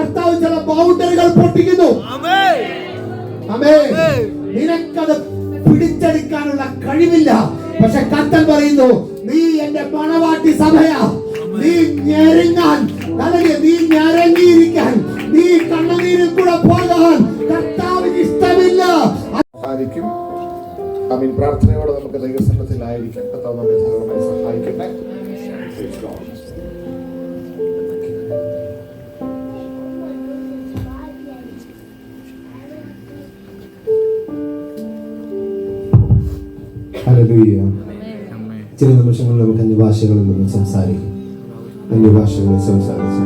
കർത്താവ് ചില ബൗണ്ടറികൾ പൊട്ടിക്കുന്നു. നിനക്കത് പിടിച്ചെടുക്കാനുള്ള കഴിവില്ല. പക്ഷെ കർത്താൻ പറയുന്നു, നീ എന്റെ മണവാട്ടി സഭയാ. നീ ഞെരുങ്ങാൻ, അല്ലെങ്കിൽ നീ ഞരങ്ങിയിരിക്കാൻ, നീ കണ്ണുനീരിൽ കൂടെ പോകാൻ കർത്താവിന് ഇഷ്ടമില്ല. പ്രാർത്ഥനയോടെ നമുക്ക് ദൈവസന്നിധിയിലായിരിക്കാം. കർത്താവ് നമ്മെ ധാരാളമായി സഹായിക്കട്ടെ. ചില നിമിഷങ്ങളിൽ നമുക്ക് അന്യഭാഷകളിൽ നിന്ന് സംസാരിക്കും. അന്യഭാഷകളിൽ സംസാരിക്കാം.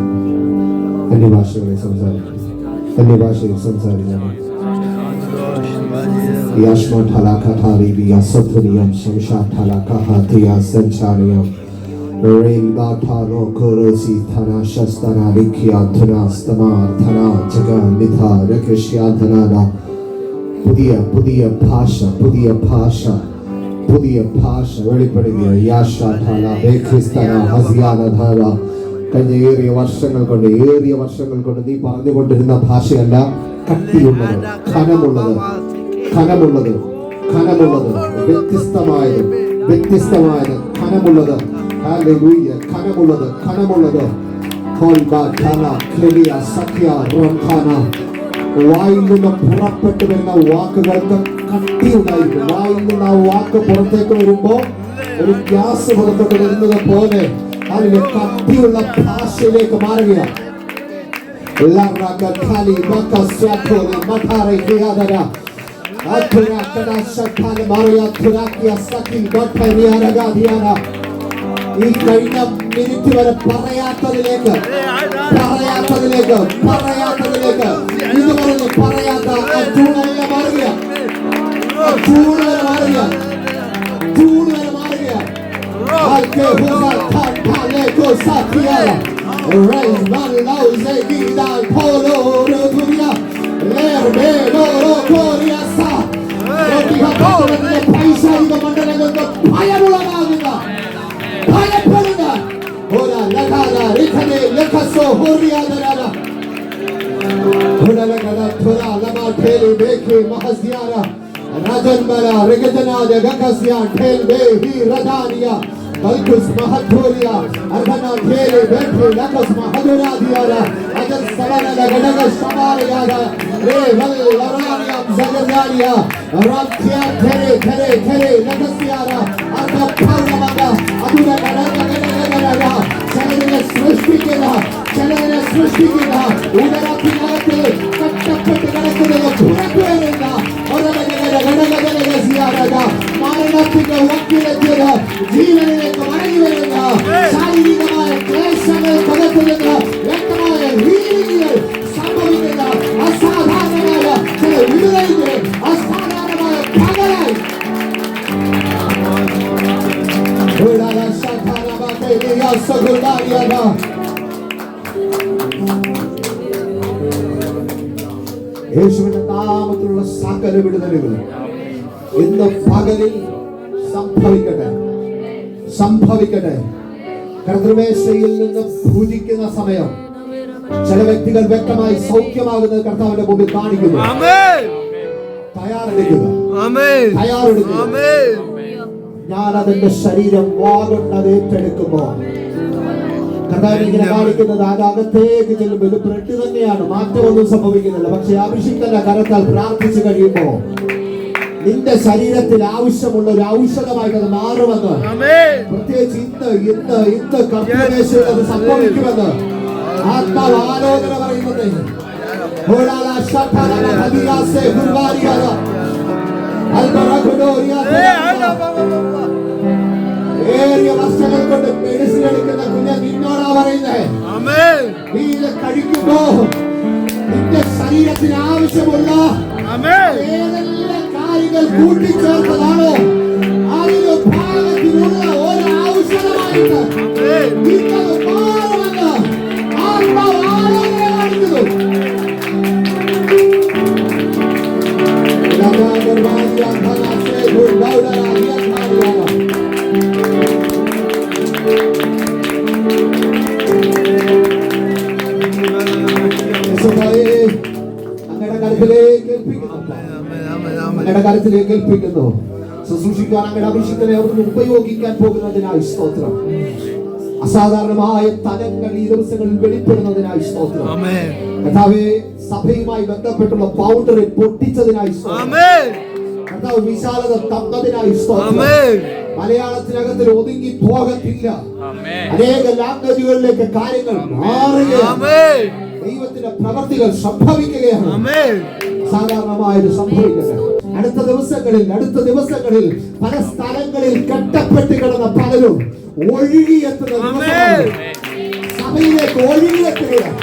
പുതിയ ഭാഷ വെളിപ്പെടുകയാണ്. കഴിഞ്ഞ ഏറിയ വർഷങ്ങൾ കൊണ്ട് നീ പറഞ്ഞുകൊണ്ടിരുന്ന ഭാഷയല്ല, കട്ടിയുള്ളത്, ഖനമുള്ളത്, വ്യത്യസ്തമായത്, ഖനമുള്ളത്. വായിൽ നിന്ന് പുറപ്പെട്ടു വരുന്ന വാക്കുകൾക്ക് കട്ടിയുണ്ടായിരിക്കും. വായിൽ നിന്ന് ആ വാക്ക് പുറത്തേക്ക് വരുമ്പോ ഒരു ഗ്യാസ് പുറത്തോട്ട് വരുന്നത് പോലെ അതിന്റെ കട്ടിയുള്ള ഭാഷയിലേക്ക് മാറുകയാണ്. ഈ കഴിഞ്ഞ മിനിറ്റ് വരെ പറയാത്തതിലേക്ക് ഇതുപോലെ പറയാത്ത ചൂട് വരെ പൈശാചിക മണ്ഡലങ്ങൾക്ക് ഭയമുള്ളതാകുന്ന ഭയപ്പെടുന്ന Rajanbala, Regatanada, Gakasya, Telbe, Hi, Radania, Balkus Mahatoria, Arhana, Tele, Bentle, Lakas Mahaduradiara, Ajan Savana, Gadagas Samariada, Reval, Larania, Zagadaria, Ramtia, Tere, Lakasiara, Arka Paramada, Aduna Gadagada, Chanana Swishkina, Udara Pinate, Katapatana, മാരണത്തിന്റെ വക്കിലെത്തിയത് ജീവനിലേക്ക് മടങ്ങി വരുന്ന ശാരീരികമായ ക്ലേശങ്ങൾ പകർത്തുന്ന വ്യക്തമായ രീതികൾ സംഭവിക്കുന്ന അസാധാരണമായ ചില വിടുതലുകൾ അസാധാരണമായ പകരായി യേശുവിന്റെ നാമത്തിലുള്ള സകല വിടുതലുകൾ ഇന്ന് പകലിൽ സംഭവിക്കട്ടെ. കർത്തൃമേശയിൽ നിന്ന് ഭുജിക്കുന്ന സമയം ചില വ്യക്തികൾ വ്യക്തമായി സൗഖ്യമാകുന്നത് കർത്താവിന്റെ മുമ്പിൽ കാണിക്കുന്നു. തയ്യാറെടുക്കുക. ഞാൻ അതിന്റെ ശരീരം വാഗൊണ്ടത് ഏറ്റെടുക്കുമ്പോ കർത്താവിനെ ഇങ്ങനെ കാണിക്കുന്നത് അകത്തേക്ക് ചെല്ലുമ്പോൾ ഇത് ബ്രെഡ് തന്നെയാണ്, മാറ്റമൊന്നും സംഭവിക്കുന്നില്ല. പക്ഷെ അഭിഷിക്തന്റെ കരത്താൽ പ്രാർത്ഥിച്ചു കഴിയുമ്പോ നിന്റെ ശരീരത്തിൽ ആവശ്യമുള്ള ഒരു ഔഷധമായിട്ട് അത് മാറുമെന്ന്, പ്രത്യേകിച്ച് ഇന്ന് കർത്തൃമേശയിൽ അത് സംഭവിക്കുമെന്ന് ആത്മാവ് ആലോചന പറയുന്നത്. ഏറിയ വർഷങ്ങൾ കൊണ്ട് മെഡിസിൻ എടുക്കുന്ന കുഞ്ഞ് നിന്നോടാ പറയുന്നേ, നീ ഇത് കഴിക്കുമ്പോ നിന്റെ ശരീരത്തിന് ആവശ്യമുള്ള ഏതെല്ലാം കാര്യങ്ങൾ കൂട്ടിച്ചേർത്തതാണോ അതിന് ഭാഗത്തിനുള്ള ഒരു ഔഷധമായിട്ട് നിന്നത് മാറുമെന്ന് ആത്മാവ് ആലോചന കാണിക്കുന്നു. മേഖലയിലേക്ക് ഏൽപ്പിക്കുന്നു, അങ്ങയുടെ കരത്തിലേക്ക് ഏൽപ്പിക്കുന്നു. ശുശ്രൂഷിക്കുവാൻ അങ്ങയുടെ അഭിഷേകത്തെ അവിടുന്ന് ഉപയോഗിക്കാൻ പോകുന്നതിനായി സ്തോത്രം. അസാധാരണമായ തലങ്ങൾ ഈ ദിവസങ്ങളിൽ വെളിപ്പെടുന്നതിനായി സ്തോത്രം. കർത്താവേ, സഭയുമായി ബന്ധപ്പെട്ടുള്ള ബൗണ്ടറി പൊട്ടിച്ചതിനായി സ്തോത്രം. കർത്താവ് വിശാലത തന്നതിനായി സ്തോത്രം. മലയാളത്തിനകത്തിൽ ഒതുങ്ങി പോകത്തില്ല. അനേക ലാംഗ്വേജുകളിലേക്ക് കാര്യങ്ങൾ മാറുകയാണ്. ദൈവത്തിന്റെ പ്രവർത്തികൾ സംഭവിക്കുകയാണ്. സാധാരണമായത് സംഭവിക്കട്ടെ. അടുത്ത ദിവസങ്ങളിൽ പല സ്ഥലങ്ങളിൽ കെട്ടപ്പെട്ട് കിടന്ന പലരും ഒഴുകിയെത്തുന്ന സഭയിലേക്ക് ഒഴുകിയെത്തുകയാണ്.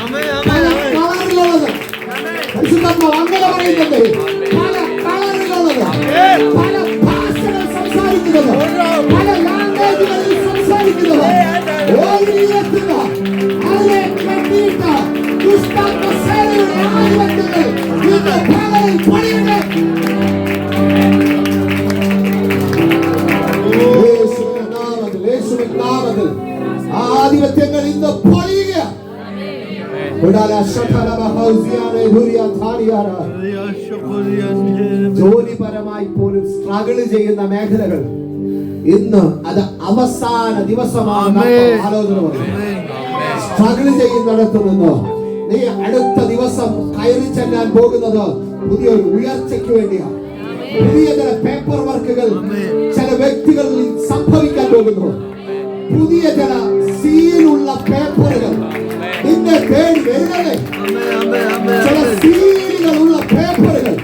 പല കളറിലുള്ളത് അങ്ങനെ പറയുന്നത്, പല കളറിലുള്ളത്, പല ഭാഷകൾ സംസാരിക്കുന്നത്, പല ലാംഗ്വേജുകളിൽ സംസാരിക്കുന്നത് ഒഴുകിയെത്തുക. അതിനെ കെട്ടിയിട്ട ദുഷ്ടാത്മസേനയുടെ ആധിപത്യങ്ങൾ ഇന്ന് പലരിൽ പണിയുണ്ട്. ആധിപത്യങ്ങൾ ഇന്ന് പൊളിയുക. ജോലിപരമായി പോലും സ്ട്രഗിൾ ചെയ്യുന്ന മേഖലകൾ ഇന്ന് അത് അവസാന ദിവസമാണ്. ആലോചന സ്ട്രഗിൾ ചെയ്യുന്നിടത്ത് നിന്ന് നീ അടുത്ത ദിവസം കയറി ചെല്ലാൻ പോകുന്നത് പുതിയൊരു ഉയർച്ചയ്ക്ക് വേണ്ടിയാണ്. പുതിയ ചില പേപ്പർ വർക്കുകൾ ചില വ്യക്തികളിൽ സംഭവിക്കാൻ പോകുന്നു. പുതിയ ചില സീലുള്ള പേപ്പറുകൾ നിന്നെ തേടി വരുന്നത്. ചില സീലുകളുള്ള പേപ്പറുകൾ,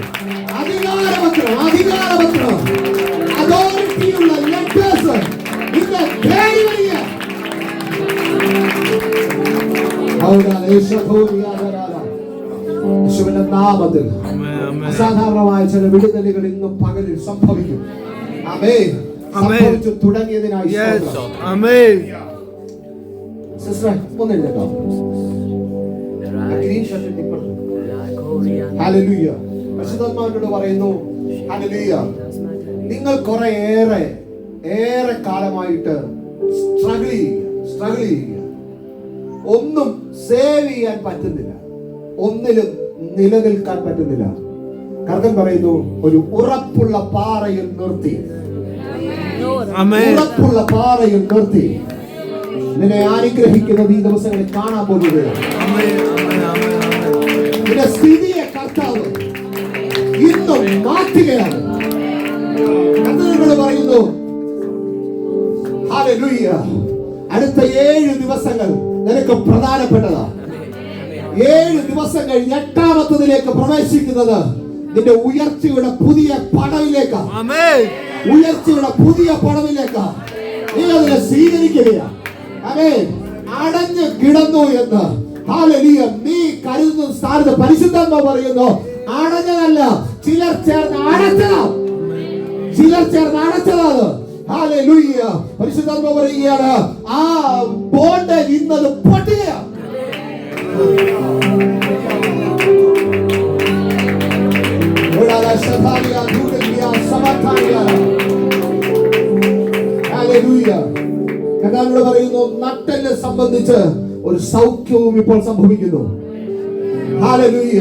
അധികാരപത്രം, അതോറിറ്റിയുള്ള ലെറ്റേഴ്സ് നിന്നെ തേടി വരിക. യേശുവിന്റെ നാമത്തിൽ അസാധാരണമായ ചില വിടുതലുകൾ ഇന്നും പകലിൽ സംഭവിക്കും. ആമേൻ. സംഭവിച്ചു തുടങ്ങിയതിനായി പരിശുദ്ധാത്മാവിനോട് പറയുന്നു, ഹല്ലേലൂയ, നിങ്ങൾ കുറെ ഏറെ കാലമായിട്ട് സ്ട്രഗിൾ ചെയ്യുക. ഒന്നും സേവ് ചെയ്യാൻ പറ്റുന്നില്ല, ഒന്നിലും നിലനിൽക്കാൻ പറ്റുന്നില്ല. കർത്താൻ പറയുന്നു, ഒരു ഉറപ്പുള്ള പാറയിൽ നിർത്തി, ഉറപ്പുള്ള പാറയിൽ നിർത്തി നിന്നെ അനുഗ്രഹിക്കുന്നത് ഈ ദിവസങ്ങളിൽ കാണാൻ പോകുകയാണ്. നിന്റെ സ്ഥിതിയെ കർത്താവ് ഇന്നും മാറ്റുകയാണ്. കർത്താവ് പറയുന്നു, ഹല്ലേലൂയ, അടുത്ത 7 ദിവസങ്ങൾ നിനക്ക് പ്രധാനപ്പെട്ടതാ. 7 ദിവസം കഴിഞ്ഞ് 8ാമത്തേതിലേക്ക് പ്രവേശിക്കുന്നത് നിന്റെ ഉയർച്ചയുടെ പുതിയ പടവിലേക്കാ. ഉയർച്ചയുടെ പുതിയ പടവിലേക്കാ നീ അതിനെ സ്വീകരിക്കുകയാണ്. അടഞ്ഞു കിടന്നു എന്ന് ഹല്ലേലൂയ നീ കരുതുന്ന സ്ഥാനത്ത് പരിശുദ്ധാത്മാവ് പറയുന്നു, അടഞ്ഞതല്ല, ചിലർ ചേർന്ന് അടച്ചതാണ്. ഹല്ലേലൂയ. പരിശുദ്ധാത്മാവ് പറയുകയാണ്, ആ ബോണ്ടേജ് ഇന്നത് പൊട്ടുകയാണ്. കർത്താവ് പറയുന്നു, നട്ടെല്ലിനെ സംബന്ധിച്ച് ഒരു സൗഖ്യവും ഇപ്പോൾ സംഭവിക്കുന്നു. ഹല്ലേലൂയ.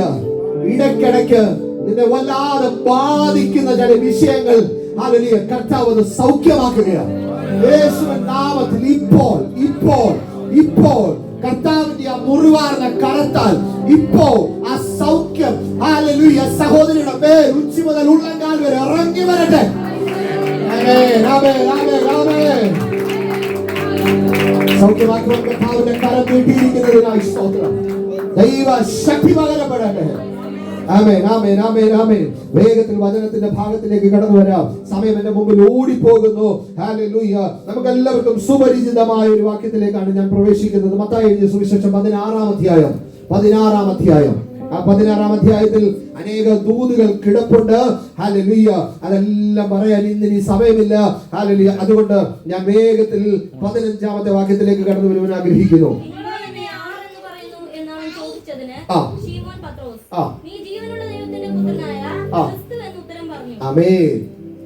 ഇടയ്ക്കിടയ്ക്ക് നിന്നെ വല്ലാതെ ബാധിക്കുന്ന ചില വിഷയങ്ങൾ ഹല്ലേലൂയ കർത്താവ് അത് സൗഖ്യമാക്കുകയാണ്. യേശുവിന്റെ നാമത്തിൽ ഇപ്പോൾ കർത്താവിന്റെ ആ മുറിവാർന്ന കരത്താൽ ഇപ്പോ ആ സൗഖ്യം ഹല്ലേലൂയ സഹോദരിയുടെ മേൽ ഉച്ചി മുതൽ ഉള്ളങ്കാൽ വരെ ഇറങ്ങി വരട്ടെ. സൗഖ്യമാക്കുവാൻ കർത്താവിന്റെ കരം നീട്ടിയിരിക്കുന്നതിനായി സ്തോത്രം. ദൈവ ശക്തി പകരപ്പെടട്ടെ. ആമേൻ, ആമേൻ, ആമേൻ, ആമേൻ. വേഗത്തിൽ വചനത്തിന്റെ ഭാഗത്തിലേക്ക് കടന്നു വരാം. സമയം എന്റെ മുമ്പിൽ ഓടിപ്പോകുന്നു. ഹല്ലേലൂയ. നമുക്ക് എല്ലാവർക്കും സുപരിചിതമായ ഒരു വാക്യത്തിലേക്കാണ് ഞാൻ പ്രവേശിക്കുന്നത്. മത്തായി എഴുതിയ സുവിശേഷം 16-ാം അധ്യായം. ആ 16-ാം അധ്യായത്തിൽ അനേക ദൂതുകൾ കിടപ്പുണ്ട്. ഹല്ലേലൂയ. അതെല്ലാം പറയാൻ ഇന്ന് സമയമില്ല. ഹല്ലേലൂയ. അതുകൊണ്ട് ഞാൻ വേഗത്തിൽ 15-ാമത്തെ വാക്യത്തിലേക്ക് കടന്നു വരുവാൻ ആഗ്രഹിക്കുന്നു.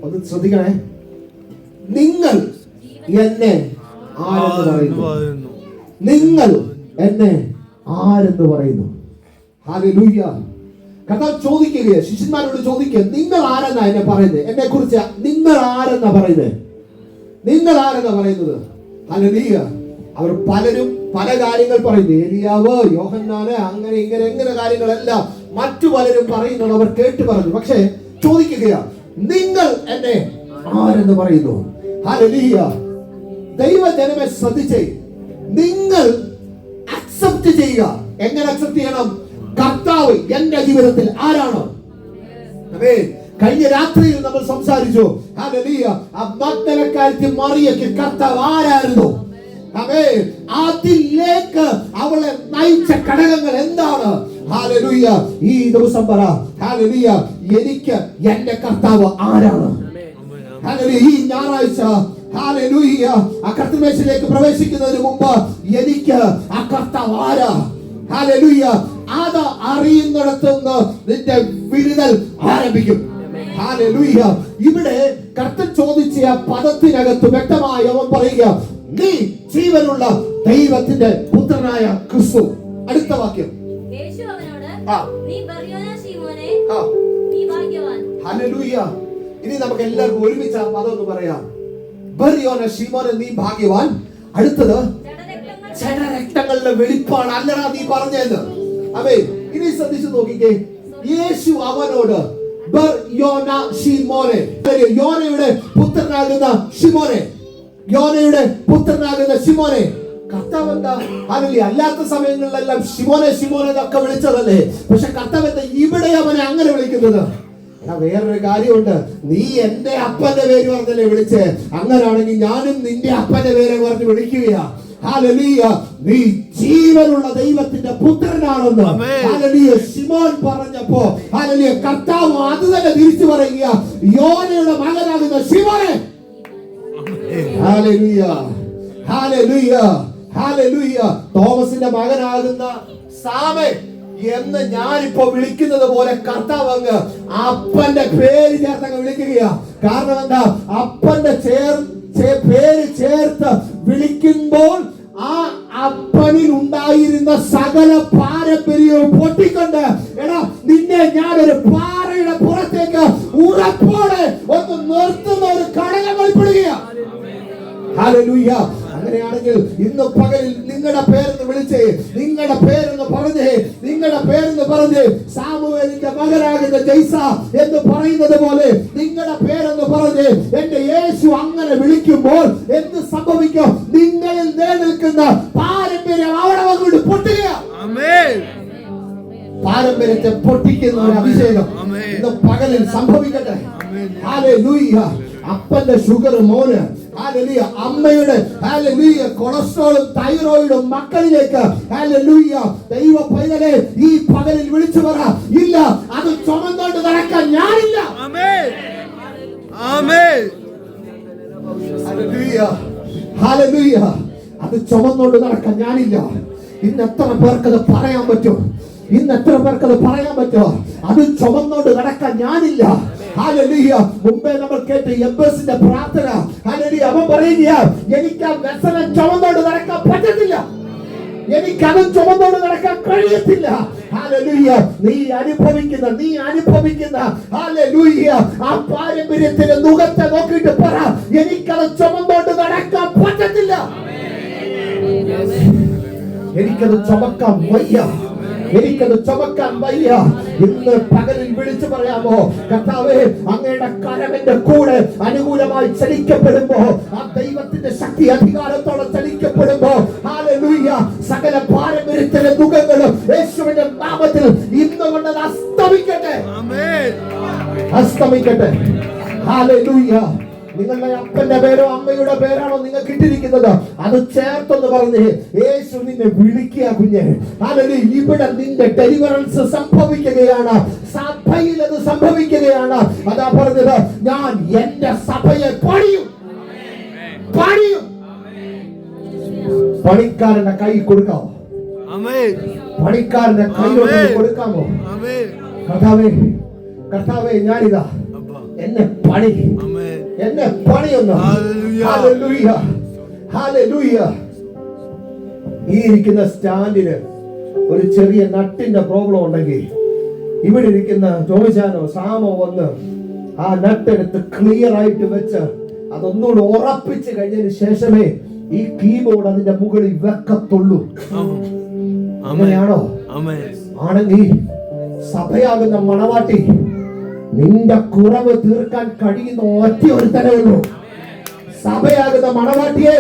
ഒന്ന് ശ്രദ്ധിക്കണേ. നിങ്ങൾ എന്നെ ആരെന്ന് പറയുന്നു? നിങ്ങൾ എന്നെ ആരെന്ന് പറയുന്നു? ഹല്ലേലൂയ. കർത്താവ് ചോദിക്കുകയാണ്, ശിഷ്യന്മാരോട് ചോദിക്കുക, നിങ്ങൾ ആരെന്നാ എന്നെ പറയുന്നത്? എന്നെ കുറിച്ച് നിങ്ങൾ ആരെന്നാ പറയുന്നത്? നിങ്ങൾ ആരെന്നാ പറയുന്നത്? ഹല്ലേലൂയ. അവർ പലരും പല കാര്യങ്ങൾ പറയുന്നു. ഏലിയാവ്, യോഹന്നാന്, അങ്ങനെ ഇങ്ങനെ കാര്യങ്ങളെല്ലാം മറ്റു പലരും പറയുന്നത് അവർ കേട്ട് പറഞ്ഞു. പക്ഷേ ചോദിക്കുകയാ, നിങ്ങൾ എന്നെ ആരെന്ന് പറയുന്നു? ഹല്ലേലൂയ. ദൈവജനമേ ശ്രദ്ധിച്ചേ, നിങ്ങൾ അക്സെപ്റ്റ് ചെയ്യുക. എങ്ങനെ അക്സെപ്റ്റ് ചെയ്യണം? കർത്താവ് എന്റെ ജീവിതത്തിൽ ആരാണ്? കഴിഞ്ഞ രാത്രിയിൽ നമ്മൾ സംസാരിച്ചു. ഹല്ലേലൂയ. ആ മഗ്ദലക്കാരത്തി മറിയയ്ക്ക് കർത്താവ് ആരായിരുന്നു? അതിലേക്ക് അവളെ നയിച്ച ഘടകങ്ങൾ എന്താണ്? ഹല്ലേലൂയ. ഈ ദിവസം പറ, ഹല്ലേലൂയ, എനിക്ക് എന്റെ കർത്താവ് ആരാണ്? ഹല്ലേലൂയ. ഈ ഞായറാഴ്ച ഹല്ലേലൂയ ആ കർത്തൃമേശയിലേക്ക് പ്രവേശിക്കുന്നതിന് മുമ്പ് എനിക്ക് ആ കർത്താവ് ആരാ? ഹല്ലേലൂയ. അത് അറിയുന്നിടത്തുനിന്ന് നിന്റെ വിടുതൽ ആരംഭിക്കും. ഹല്ലേലൂയ. ഇവിടെ കർത്തൻ ചോദിച്ച ആ പദത്തിനകത്ത് വ്യക്തമായി അവൻ പറയുക, നീ ജീവനുള്ള ദൈവത്തിന്റെ പുത്രനായ ക്രിസ്തു. അടുത്ത വാക്യം, യേശു അവനോട്, നീ ബർയോനാ ശീമോനേ, നീ ഭാഗ്യവാൻ. ഹല്ലേലൂയ. ഇനി നമുക്ക് എല്ലാവർക്കും ഒരുമിച്ച് ആ പദം ഒന്ന് പറയാം. ബർയോനാ ശീമോനേ, നീ ഭാഗ്യവാൻ. അടുത്തത് ജഡരക്തങ്ങളുടെ വെളിപ്പാട് അല്ലടാ നീ പറഞ്ഞത്. ആമേൻ. ഇനി ശ്രദ്ധിച്ചു നോക്കിക്കേ, യേശു അവനോട് ബർയോനാ ശീമോനേ, യോനയുടെ പുത്രനാകുന്ന ശിമോനെ, യോനയുടെ പുത്രനാകുന്ന ശിമോനെ. കർത്താവ് എന്താ? ഹല്ലേലൂയ. അല്ലാത്ത സമയങ്ങളിലെല്ലാം ശിമോനെ ശിമോനെ എന്നൊക്കെ വിളിച്ചതല്ലേ? പക്ഷെ കർത്താവ് എന്താ ഇവിടെ അവനെ അങ്ങനെ വിളിക്കുന്നത്? വേറൊരു കാര്യമുണ്ട്. നീ എന്റെ അപ്പന്റെ പേര് പറഞ്ഞല്ലേ വിളിച്ചേ? അങ്ങനാണെങ്കിൽ ഞാനും നിന്റെ അപ്പന്റെ പേര് പറഞ്ഞ് വിളിക്കുകയാ. ഹല്ലേലൂയ. നീ ജീവനുള്ള ദൈവത്തിന്റെ പുത്രനാണെന്ന് ഹല്ലേലൂയ ശിമോൻ പറഞ്ഞപ്പോ ഹല്ലേലൂയ കർത്താവ് അത് തന്നെ തിരിച്ചു പറയുക, യോനയുടെ മകനാകുന്ന ശിമോനെ. ഹല്ലേലൂയ. ഹല്ലേലൂയ. ഹല്ലേലൂയ. തോമസിന്റെ മകനാകുന്ന സാമേ എന്ന് ഞാനിപ്പോ വിളിക്കുന്നത് പോലെ കർത്താവ് അങ്ങ് അപ്പന്റെ പേര് ചേർത്തങ്ങ് വിളിക്കുകയാ. കാരണം എന്താ? അപ്പന്റെ പേര് ചേർത്ത് വിളിക്കുമ്പോൾ ആ അപ്പനിൽ ഉണ്ടായിരുന്ന സകല പാരമ്പര്യവും പൊട്ടിക്കൊണ്ട്, എടാ നിന്നെ ഞാനൊരു പാറയുടെ പുറത്തേക്ക് ഉറപ്പോടെ ഒന്ന് നിർത്തുന്ന ഒരു ഘടകം വെളിപ്പെടുകയാ. ഹല്ലേലൂയ. അങ്ങനെയാണെങ്കിൽ ഇന്ന് പകലിൽ നിങ്ങളുടെ പേരെന്ന് വിളിച്ചേ, നിങ്ങളുടെ പേരെന്ന് പറഞ്ഞേ, നിങ്ങളുടെ പേരെന്ന് പറഞ്ഞേ. സാമുവേലിന്റെ മകനാകുന്ന ജയ്സ എന്ന് പറയുന്നത് പോലെ നിങ്ങളുടെ പേരെന്ന് പറഞ്ഞേ. എന്റെ യേശു അങ്ങനെ വിളിക്കുമ്പോൾ എന്ത് സംഭവിക്കും? നിങ്ങളിൽ നിലനിൽക്കുന്ന പാരമ്പര്യം അവിടെ വന്നുകൊണ്ട് പൊട്ടുക. പാരമ്പര്യത്തെ പൊട്ടിക്കുന്ന ഒരു അഭിഷേകം ഇന്ന് പകലിൽ സംഭവിക്കട്ടെ. ഹല്ലേലൂയ. അപ്പന്റെ ഷുഗർ മോന്, ഹല്ലേലൂയ, അമ്മയുടെ ഹല്ലേലൂയ കൊളസ്ട്രോളും തൈറോയിഡും മക്കളിലേക്ക് ഹല്ലേലൂയ ദൈവ പൈതലേ ഈ പകലിൽ വിളിച്ചു പറ, ഇല്ല അത് ചുമന്നോണ്ട് നടക്കാൻ ഞാനില്ല. ആമേൻ. ആമേൻ. ഹല്ലേലൂയ. ഹല്ലേലൂയ. അത് ചുമന്നോണ്ട് നടക്കാൻ ഞാനില്ല. ഇന്ന് എത്ര പേർക്കത് പറയാൻ പറ്റും? ഇന്ന് എത്ര പേർക്കത് പറയാൻ പറ്റുമോ? അത് ചുമന്നോണ്ട് നടക്കാൻ ഞാനില്ല. ഹല്ലേലൂയ. മുമ്പേ നമ്മൾ കേട്ട എബ്ബസിന്റെ പ്രാർത്ഥന. ഹല്ലേലൂയ. അവൻ പറയുക, എനിക്ക് ആ വ്യസനം ചുമന്നോണ്ട് നടക്കാൻ പറ്റത്തില്ല, എനിക്കത് ചുമന്നോണ്ട് നടക്കാൻ കഴിയത്തില്ല. ഹല്ലേലൂയ. നീ അനുഭവിക്കുന്ന ഹല്ലേലൂയ ആ പാരമ്പര്യത്തിന്റെ മുഖത്തെ നോക്കിയിട്ട് പറ, എനിക്കത് ചുമന്നോണ്ട് നടക്കാൻ പറ്റത്തില്ല, എനിക്കത് ചുമക്കാൻ വയ്യ, എനിക്കത് ചുമക്കാൻ വയ്യ. ഇന്ന് പകലിൽ വിളിച്ചു പറയാമോ, കർത്താവേ അങ്ങയുടെ കരവിന്റെ കൂടെ അനുകൂലമായി ചലിക്കപ്പെടുമ്പോ, ആ ദൈവത്തിന്റെ ശക്തി അധികാരത്തോടെ ചലിക്കപ്പെടുമ്പോ ഹല്ലേലൂയ സകല പാരമ്പര്യത്തിലെ മുഖങ്ങളും യേശുവിന്റെ നാമത്തിൽ ഇന്ന് കൊണ്ട് അസ്തമിക്കട്ടെ. ആമേൻ. അസ്തമിക്കട്ടെ. ഹല്ലേലൂയ. നിങ്ങളുടെ അപ്പന്റെ പേരോ അമ്മയുടെ പേരാണോ നിങ്ങൾക്ക് ഇട്ടിരിക്കുന്നത്, അത് ചേർത്തൊന്ന് പറഞ്ഞേ, യേശു നിന്നെ വിളിക്കുക കുഞ്ഞെ. ഹല്ലേലൂയ. ഇവിടെ നിന്റെ ഡെലിവറൻസ് സംഭവിക്കുകയാണ്, സഭയിൽ അത് സംഭവിക്കുകയാണ്. അതാ പറഞ്ഞത്, ഞാൻ എന്റെ സഭയെ പണിയും. പണിക്കാരന്റെ കൈ കൊടുക്കാമോ? പണിക്കാരന്റെ കൈ കൊടുക്കാമോ? കർത്താവേ ഞാനിതാ, എന്നെ പണിയൊന്ന്. ഹല്ലേലൂയ. ഹല്ലേലൂയ. ഈ ഇരിക്കുന്ന സ്റ്റാൻഡിന് ഒരു ചെറിയ നട്ടിന്റെ പ്രോബ്ലം ഉണ്ടെങ്കിൽ ഇവിടെ ഇരിക്കുന്ന ജോമിച്ചാനോ സാമോ വന്ന് ആ നട്ടെടുത്ത് ക്ലിയർ ആയിട്ട് വെച്ച് അതൊന്നുകൂടി ഉറപ്പിച്ച് കഴിഞ്ഞതിന് ശേഷമേ ഈ കീബോർഡ് അതിന്റെ മുകളിൽ വെക്കത്തുള്ളൂ. അങ്ങനെയാണോ? ആണെങ്കിൽ സഭയാകുന്ന മണവാട്ടി നിന്റെ കുറവ് തീർക്കാൻ കഴിയുന്ന ഒറ്റ ഒരു തന്നെ ഉള്ളൂ. സഭയാകുന്ന മണവാട്ടിയെ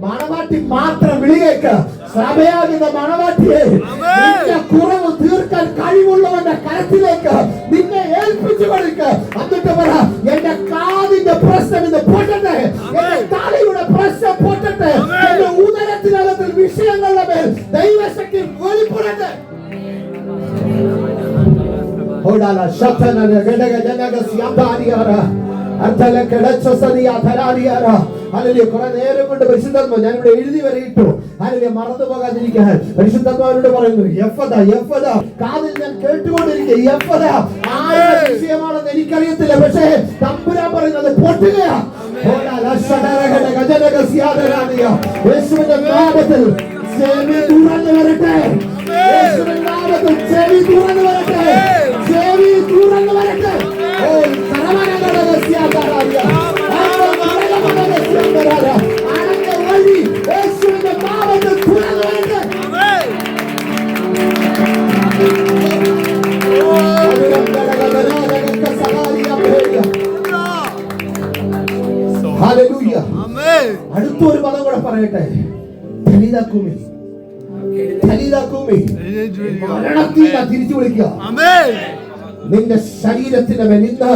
മണവാട്ടി മാത്രം വിളിയേക്ക്. സഭയാകുന്ന മണവാട്ടിയെ നിന്റെ കുറവ് തീർക്കാൻ കഴിവുള്ളവന്റെ കരത്തിലേക്ക് നിന്നെ ഏൽപ്പിച്ചു കൊടുക്ക്. എന്നിട്ട് പറ, എന്റെ കാതിന്റെ പ്രശ്നം ഇത് പൊട്ടട്ടെ, എന്റെ തലയുടെ പ്രശ്നം പൊട്ടട്ടെ, എന്റെ ഉദരത്തിനകത്തിൽ വിഷയങ്ങളുടെ മേൽ ദൈവശക്തി വെളിപ്പെടട്ടെ. കുറെ നേരം കൊണ്ട് പരിശുദ്ധാത്മ ഞാനിവിടെ എഴുതി വരെ ഇട്ടു. മറന്നു പോകാതിരിക്കാൻ പരിശുദ്ധാത്മാവിനോട് പറയുന്നു, യഫദ യഫദ. കാതിൽ ഞാൻ കേട്ടുകൊണ്ടിരിക്കുക, യഫദ. ആരുടെ വിഷയമാണെന്ന് എനിക്കറിയത്തില്ല, പക്ഷേ തമ്പുരാൻ പറയുന്നത് പൊട്ടുകയാ. യേശുവിന്റെ നാമത്തിൽ ചെവി തുറന്നു വരട്ടെ, യേശുവിന്റെ നാമത്തിൽ ചെവി തുറന്നു വരട്ടെ, ചെവി തുറന്നു വരട്ടെ. ഓ കരമനഗസ്യാദാരായ അനന്റെ വഴി യേശുവിന്റെ നാമത്തിൽ തുറന്നു വരട്ടെ. ഹല്ലേലൂയ. അടുത്തൊരു പദം കൂടെ പറയട്ടെ. തലിദാക്കുമി. മരണത്തിനെ തിരിച്ചു വിളിക്കുക. നിന്റെ ശരീരത്തിന്റെ മേൽ ഇന്ന്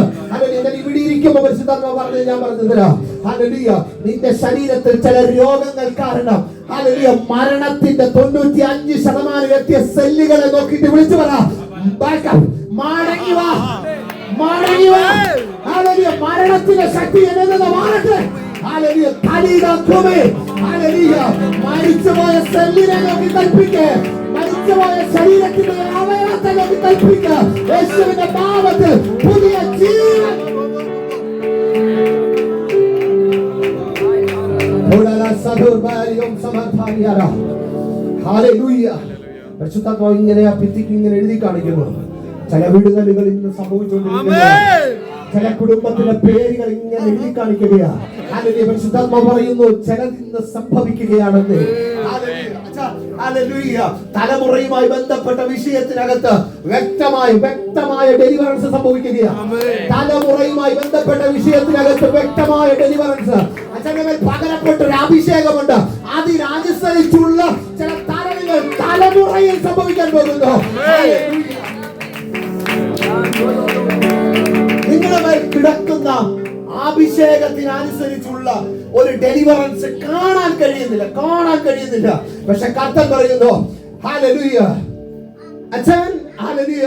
ഇവിടെ ഇരിക്കുമ്പോൾ പരിശുദ്ധാത്മാവ് പറഞ്ഞത് ഞാൻ പറഞ്ഞു തരാം. ഹല്ലേലൂയ. നിന്റെ ശരീരത്തിൽ ചില രോഗങ്ങൾ കാരണം ഹല്ലേലൂയ മരണത്തിന്റെ 95% എത്തിയ സെല്ലുകളെ നോക്കിയിട്ട് വിളിച്ചു പറ, മടങ്ങി വാ, മടങ്ങി വാ. ഹല്ലേലൂയ. മരണത്തിന്റെ ശക്തി എന്നെ നിന്ന് മാറട്ടെ. ഹല്ലേലൂയ. തലിദാക്കുമി. ഹല്ലേലൂയ. മരിച്ചുപോയ സെല്ലിനെ നോക്കി കൽപ്പിക്കേ, മരിച്ചുപോയ ശരീരത്തിന്റെ അവയവത്തെ നോക്കി കൽപ്പിക്കുക. യേശുവിന്റെ നാമത്തിൽ പുതിയ ജീവൻ. ഹല്ലേലൂയ. പരിശുദ്ധാത്മാവ് ഇങ്ങനെ ആ ഭിത്തിക്ക് ഇങ്ങനെ എഴുതി കാണിക്കുന്നു. ചില വീടുകളിൽ ഇന്ന് സംഭവിച്ചുകൊണ്ടിരിക്കുന്നു. ചില കുടുംബത്തിലെ പേരുകൾ ഇങ്ങനെ എഴുതി കാണിക്കുകയാണ്. പരിശുദ്ധാത്മാവ് പറയുന്നു ചിലതിന്ന് സംഭവിക്കുകയാണെന്ന്. തലമുറയുമായി ബന്ധപ്പെട്ട വിഷയത്തിനകത്ത് വ്യക്തമായ ഡെലിവറൻസ് സംഭവിക്കുകയാണ്. തലമുറയുമായി ബന്ധപ്പെട്ട വിഷയത്തിനകത്ത് വ്യക്തമായ ഡെലിവറൻസ്. അച്ഛനമേൽ പകരപ്പെട്ട ഒരു അഭിഷേകമുണ്ട്. അതിനനുസരിച്ചുള്ള ചില തലങ്ങൾ തലമുറയിൽ സംഭവിക്കാൻ പോകുന്നു. നിങ്ങളുടെ മേൽ കിടക്കുന്ന അഭിഷേകത്തിനനുസരിച്ചുള്ള ഒരു ഡെലിവറൻസ് കാണാൻ കഴിയുന്നില്ല. പക്ഷെ കർത്താൻ പറയുന്നു ഹല്ലേലൂയ. അച്ഛൻ ഹല്ലേലൂയ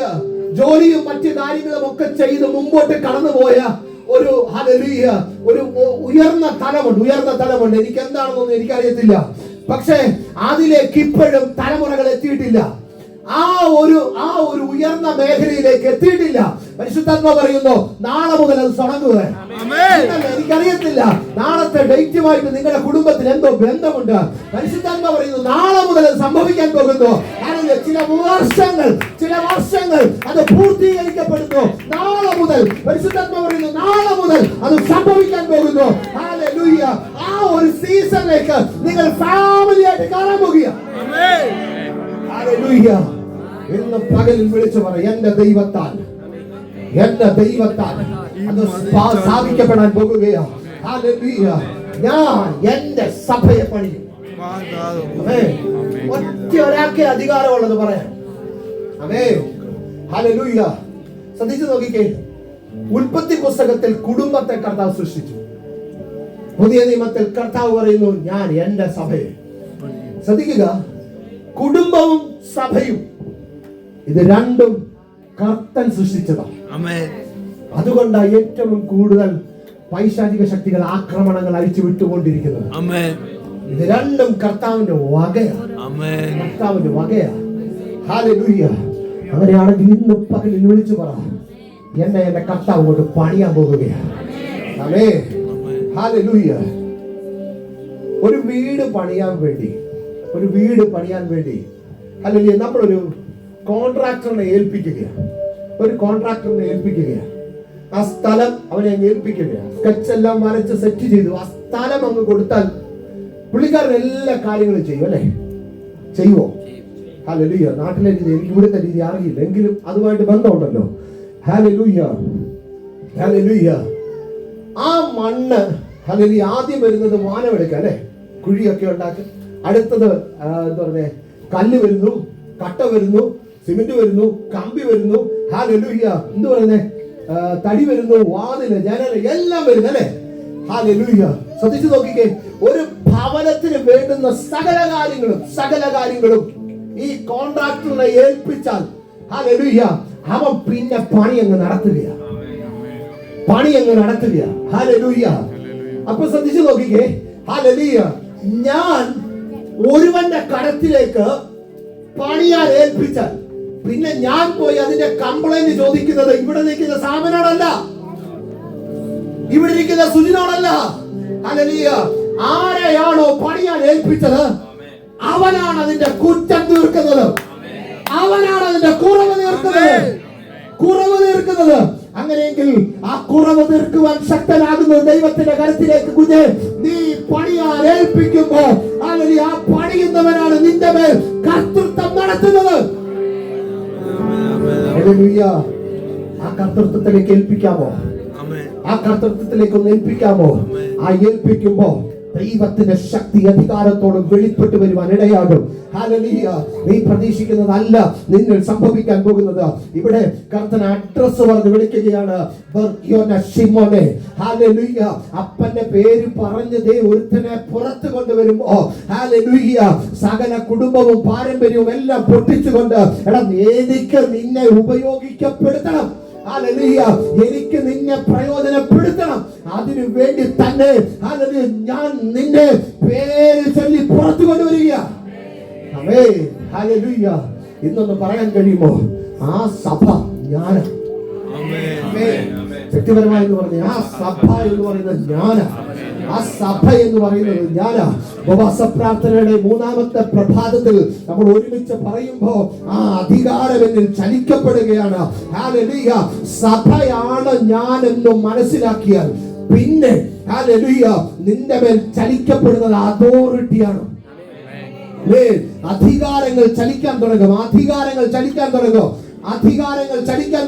ജോലിയും മറ്റു കാര്യങ്ങളും ഒക്കെ ചെയ്ത് മുമ്പോട്ട് കടന്നുപോയ ഒരു ഹല്ലേലൂയ ഒരു ഉയർന്ന തലമുണ്ട്. എനിക്ക് എന്താണെന്നൊന്നും എനിക്കറിയത്തില്ല. പക്ഷേ അതിലേക്ക് ഇപ്പോഴും തലമുറകൾ എത്തിയിട്ടില്ല. ആ ഒരു ഉയർന്ന മേഖലയിലേക്ക് എത്തിയിട്ടില്ല. പരിശുദ്ധാത്മാവ് പറയുന്നു നാളെ മുതൽ അത് തുടങ്ങുക. എനിക്കറിയത്തില്ല നാളത്തെ ഡേറ്റുമായിട്ട് നിങ്ങളുടെ കുടുംബത്തിന് എന്തോ ബന്ധമുണ്ട്. പരിശുദ്ധാത്മാവ് പറയുന്നു നാളെ മുതൽ അത് സംഭവിക്കാൻ പോകുന്നു. ചില വർഷങ്ങൾ അത് പൂർത്തീകരിക്കപ്പെടുന്നു. നാളെ മുതൽ പരിശുദ്ധാത്മാവ് പറയുന്നു നാളെ മുതൽ അത് സംഭവിക്കാൻ പോകുന്നു. ഹല്ലേലൂയ. ആ ഒരു സീസണിലേക്ക് നിങ്ങൾ ഫാമിലിയായിട്ട് കാണാൻ പോകുക. ഹല്ലേലൂയ. ഇന്ന് പകലിൽ വിളിച്ചു പറ, എന്റെ ദൈവത്താൽ അത് സാധിക്കപ്പെടാൻ പോകുകയാണ്. ഹല്ലേലൂയ. ഞാൻ എന്റെ സഭയെ പണിയും. ഒറ്റ ഒരാൾക്കേ അധികാരമുള്ളത് പറയാൻ. ഹല്ലേലൂയ. ശ്രദ്ധിച്ചു നോക്കിക്കേ, ഉൽപ്പത്തി പുസ്തകത്തിൽ കുടുംബത്തെ കർത്താവ് സൃഷ്ടിച്ചു. പുതിയ നിയമത്തിൽ കർത്താവ് പറയുന്നു ഞാൻ എന്റെ സഭയെ. ശ്രദ്ധിക്കുക, കുടുംബവും സഭയും ഇത് രണ്ടും കർത്തൻ സൃഷ്ടിച്ചതാണ്. അതുകൊണ്ടാണ് ഏറ്റവും കൂടുതൽ പൈശാചിക ശക്തികൾ ആക്രമണങ്ങൾ അഴിച്ചു വിട്ടുകൊണ്ടിരിക്കുന്നത്. ഇത് രണ്ടും കർത്താവിന്റെ വകയാണ്. ഹല്ലേലൂയ. അങ്ങനെയാണെങ്കിൽ ഇന്ന് പകലിൽ വിളിച്ചു പറ, എന്റെ കർത്താവ് കൊണ്ട് പണിയാൻ പോകുകയാണ്. ഹല്ലേലൂയ. ഒരു വീട് പണിയാൻ വേണ്ടി ഹല്ലേലൂയ നമ്മളൊരു കോൺട്രാക്ടറിനെ ഏൽപ്പിക്കുകയാണ്. ഒരു കോൺട്രാക്ടറിനെ ഏൽപ്പിക്കുകയാണ്. ആ സ്ഥലം അവനെ ഏൽപ്പിക്കുകയാണ്. സ്കെച്ച് എല്ലാം വരച്ച് സെറ്റ് ചെയ്തു. ആ സ്ഥലം അങ്ങ് കൊടുത്താൽ പുള്ളിക്കാരൻ എല്ലാ കാര്യങ്ങളും ചെയ്യും അല്ലേ? ചെയ്യുമോ? ഹല്ലേലൂയ. നാട്ടിലെ രീതി എനിക്ക് ഇവിടുത്തെ രീതി അറിയില്ല, എങ്കിലും അതുമായിട്ട് ബന്ധമുണ്ടല്ലോ. Hallelujah, hallelujah. ആ മണ്ണ് ഹല്ലേലൂയ ആദ്യം വരുന്നത് വാനമെടുക്കുക അല്ലെ, കുഴിയൊക്കെ ഉണ്ടാക്കി. അടുത്തത് എന്താ പറഞ്ഞേ, കല്ല് വരുന്നു, കട്ട വരുന്നു, സിമെന്റ് വരുന്നു, കമ്പി വരുന്നു. ഹല്ലേലൂയ. എന്ത് പറയുന്നേ, തടി വരുന്നു, വാതില്, ജനല് എല്ലാം വരുന്നു അല്ലെ? ഹല്ലേലൂയ. ശ്രദ്ധിച്ചു നോക്കിക്കേ, ഒരു ഭവനത്തിന് വേണ്ടുന്ന സകല കാര്യങ്ങളും ഈ കോൺട്രാക്ടറിനെ ഏൽപ്പിച്ചാൽ ഹല്ലേലൂയ അവൻ പിന്നെ പണി അങ്ങ് നടത്തുക. ഹല്ലേലൂയ. അപ്പൊ ശ്രദ്ധിച്ചു നോക്കിക്കേ, ഹല്ലേലൂയ. ഞാൻ ഒരുവന്റെ കടത്തിലേക്ക് പണിയാൻ ഏൽപ്പിച്ചാൽ പിന്നെ ഞാൻ പോയി അതിന്റെ കംപ്ലൈന്റ് ചോദിക്കുന്നത് ഇവിടെ നിൽക്കുന്ന സാമനോടല്ല, ഇവിടെ ഇരിക്കുന്ന സുജിനോടല്ല. ഹല്ലേലൂയ. ആരെയാണോ പണിയാൻ ഏൽപ്പിച്ചത് അവനാണ് അതിന്റെ കുറ്റം തീർക്കുന്നത്, അവനാണ് അതിന്റെ കുറവ് തീർക്കുന്നത്. അങ്ങനെയെങ്കിൽ ആ കുറവ് തീർക്കുവാൻ ശക്തനാകുന്നത് ദൈവത്തിന്റെ കരത്തിലേക്ക് കുഞ്ഞെ നീ പണിയാൻ ഏൽപ്പിക്കുമ്പോ അല്ലെങ്കിൽ ആ പണിയുന്നവനാണ് നിന്റെ മേൽ കർത്തൃത്വം നടത്തുന്നത്. ആ കർത്തൃത്വത്തിലേക്ക് ഏൽപ്പിക്കാമോ? ആ കർത്തൃത്വത്തിലേക്ക് ഒന്ന് ഏൽപ്പിക്കാമോ? ആ ഏൽപ്പിക്കുമ്പോ ദൈവത്തിന്റെ ശക്തി അധികാരത്തോട് വെളിപ്പെട്ട് വരുവാൻ ഇടയാകും. ഹല്ലേലൂയ. നീ പ്രതീക്ഷിക്കുന്നതല്ല നിന്നിൽ സംഭവിക്കാൻ പോകുന്നത്. ഇവിടെ കർത്തൻ അഡ്രസ് പറഞ്ഞ് വിളിക്കുകയാണ്, ശിമോനെ. ഹല്ലേലൂയ. അപ്പന്റെ പേര് പറഞ്ഞ് ദേ ഒരുത്തനെ പുറത്തു കൊണ്ടുവരുമ്പോ ഹല്ലേലൂയ സകല കുടുംബവും പാരമ്പര്യവും എല്ലാം പൊട്ടിച്ചുകൊണ്ട് എടാ എനിക്ക് നിന്നെ ഉപയോഗിക്കപ്പെടുത്തണം, ഹല്ലേലൂയ എനിക്ക് നിന്നെ പ്രയോജനപ്പെടുത്തണം, അതിനു വേണ്ടി തന്നെ ഹല്ലേലൂയ ഞാൻ നിന്നെ പേര് ചൊല്ലി പുറത്തു കൊണ്ടുവരിക. ആമേൻ. ഹല്ലേലൂയ. ഇന്നൊന്ന് പറയാൻ കഴിയുമോ? ആ സഭ ഞാൻ വ്യക്തിപരമായി എന്ന് പറഞ്ഞ ആ സഭ എന്ന് പറയുന്നത് ഞാനാ, ആ സഭ എന്ന് പറയുന്നത് ഞാനാ. ഉപവാസ പ്രാർത്ഥനയുടെ 3-ാമത്തെ പ്രഭാതത്തിൽ നമ്മൾ ഒരുമിച്ച് പറയുമ്പോ ആ അധികാരം എന്നിൽ ചലിക്കപ്പെടുകയാണ്. ഹല്ലേലൂയ. സഭയാണ് ഞാൻ എന്ന് മനസ്സിലാക്കിയാൽ പിന്നെ ഹല്ലേലൂയ നിന്റെ മേൽ ചലിക്കപ്പെടുന്നത് അതോറിറ്റിയാണ്. അധികാരങ്ങൾ ചലിക്കാൻ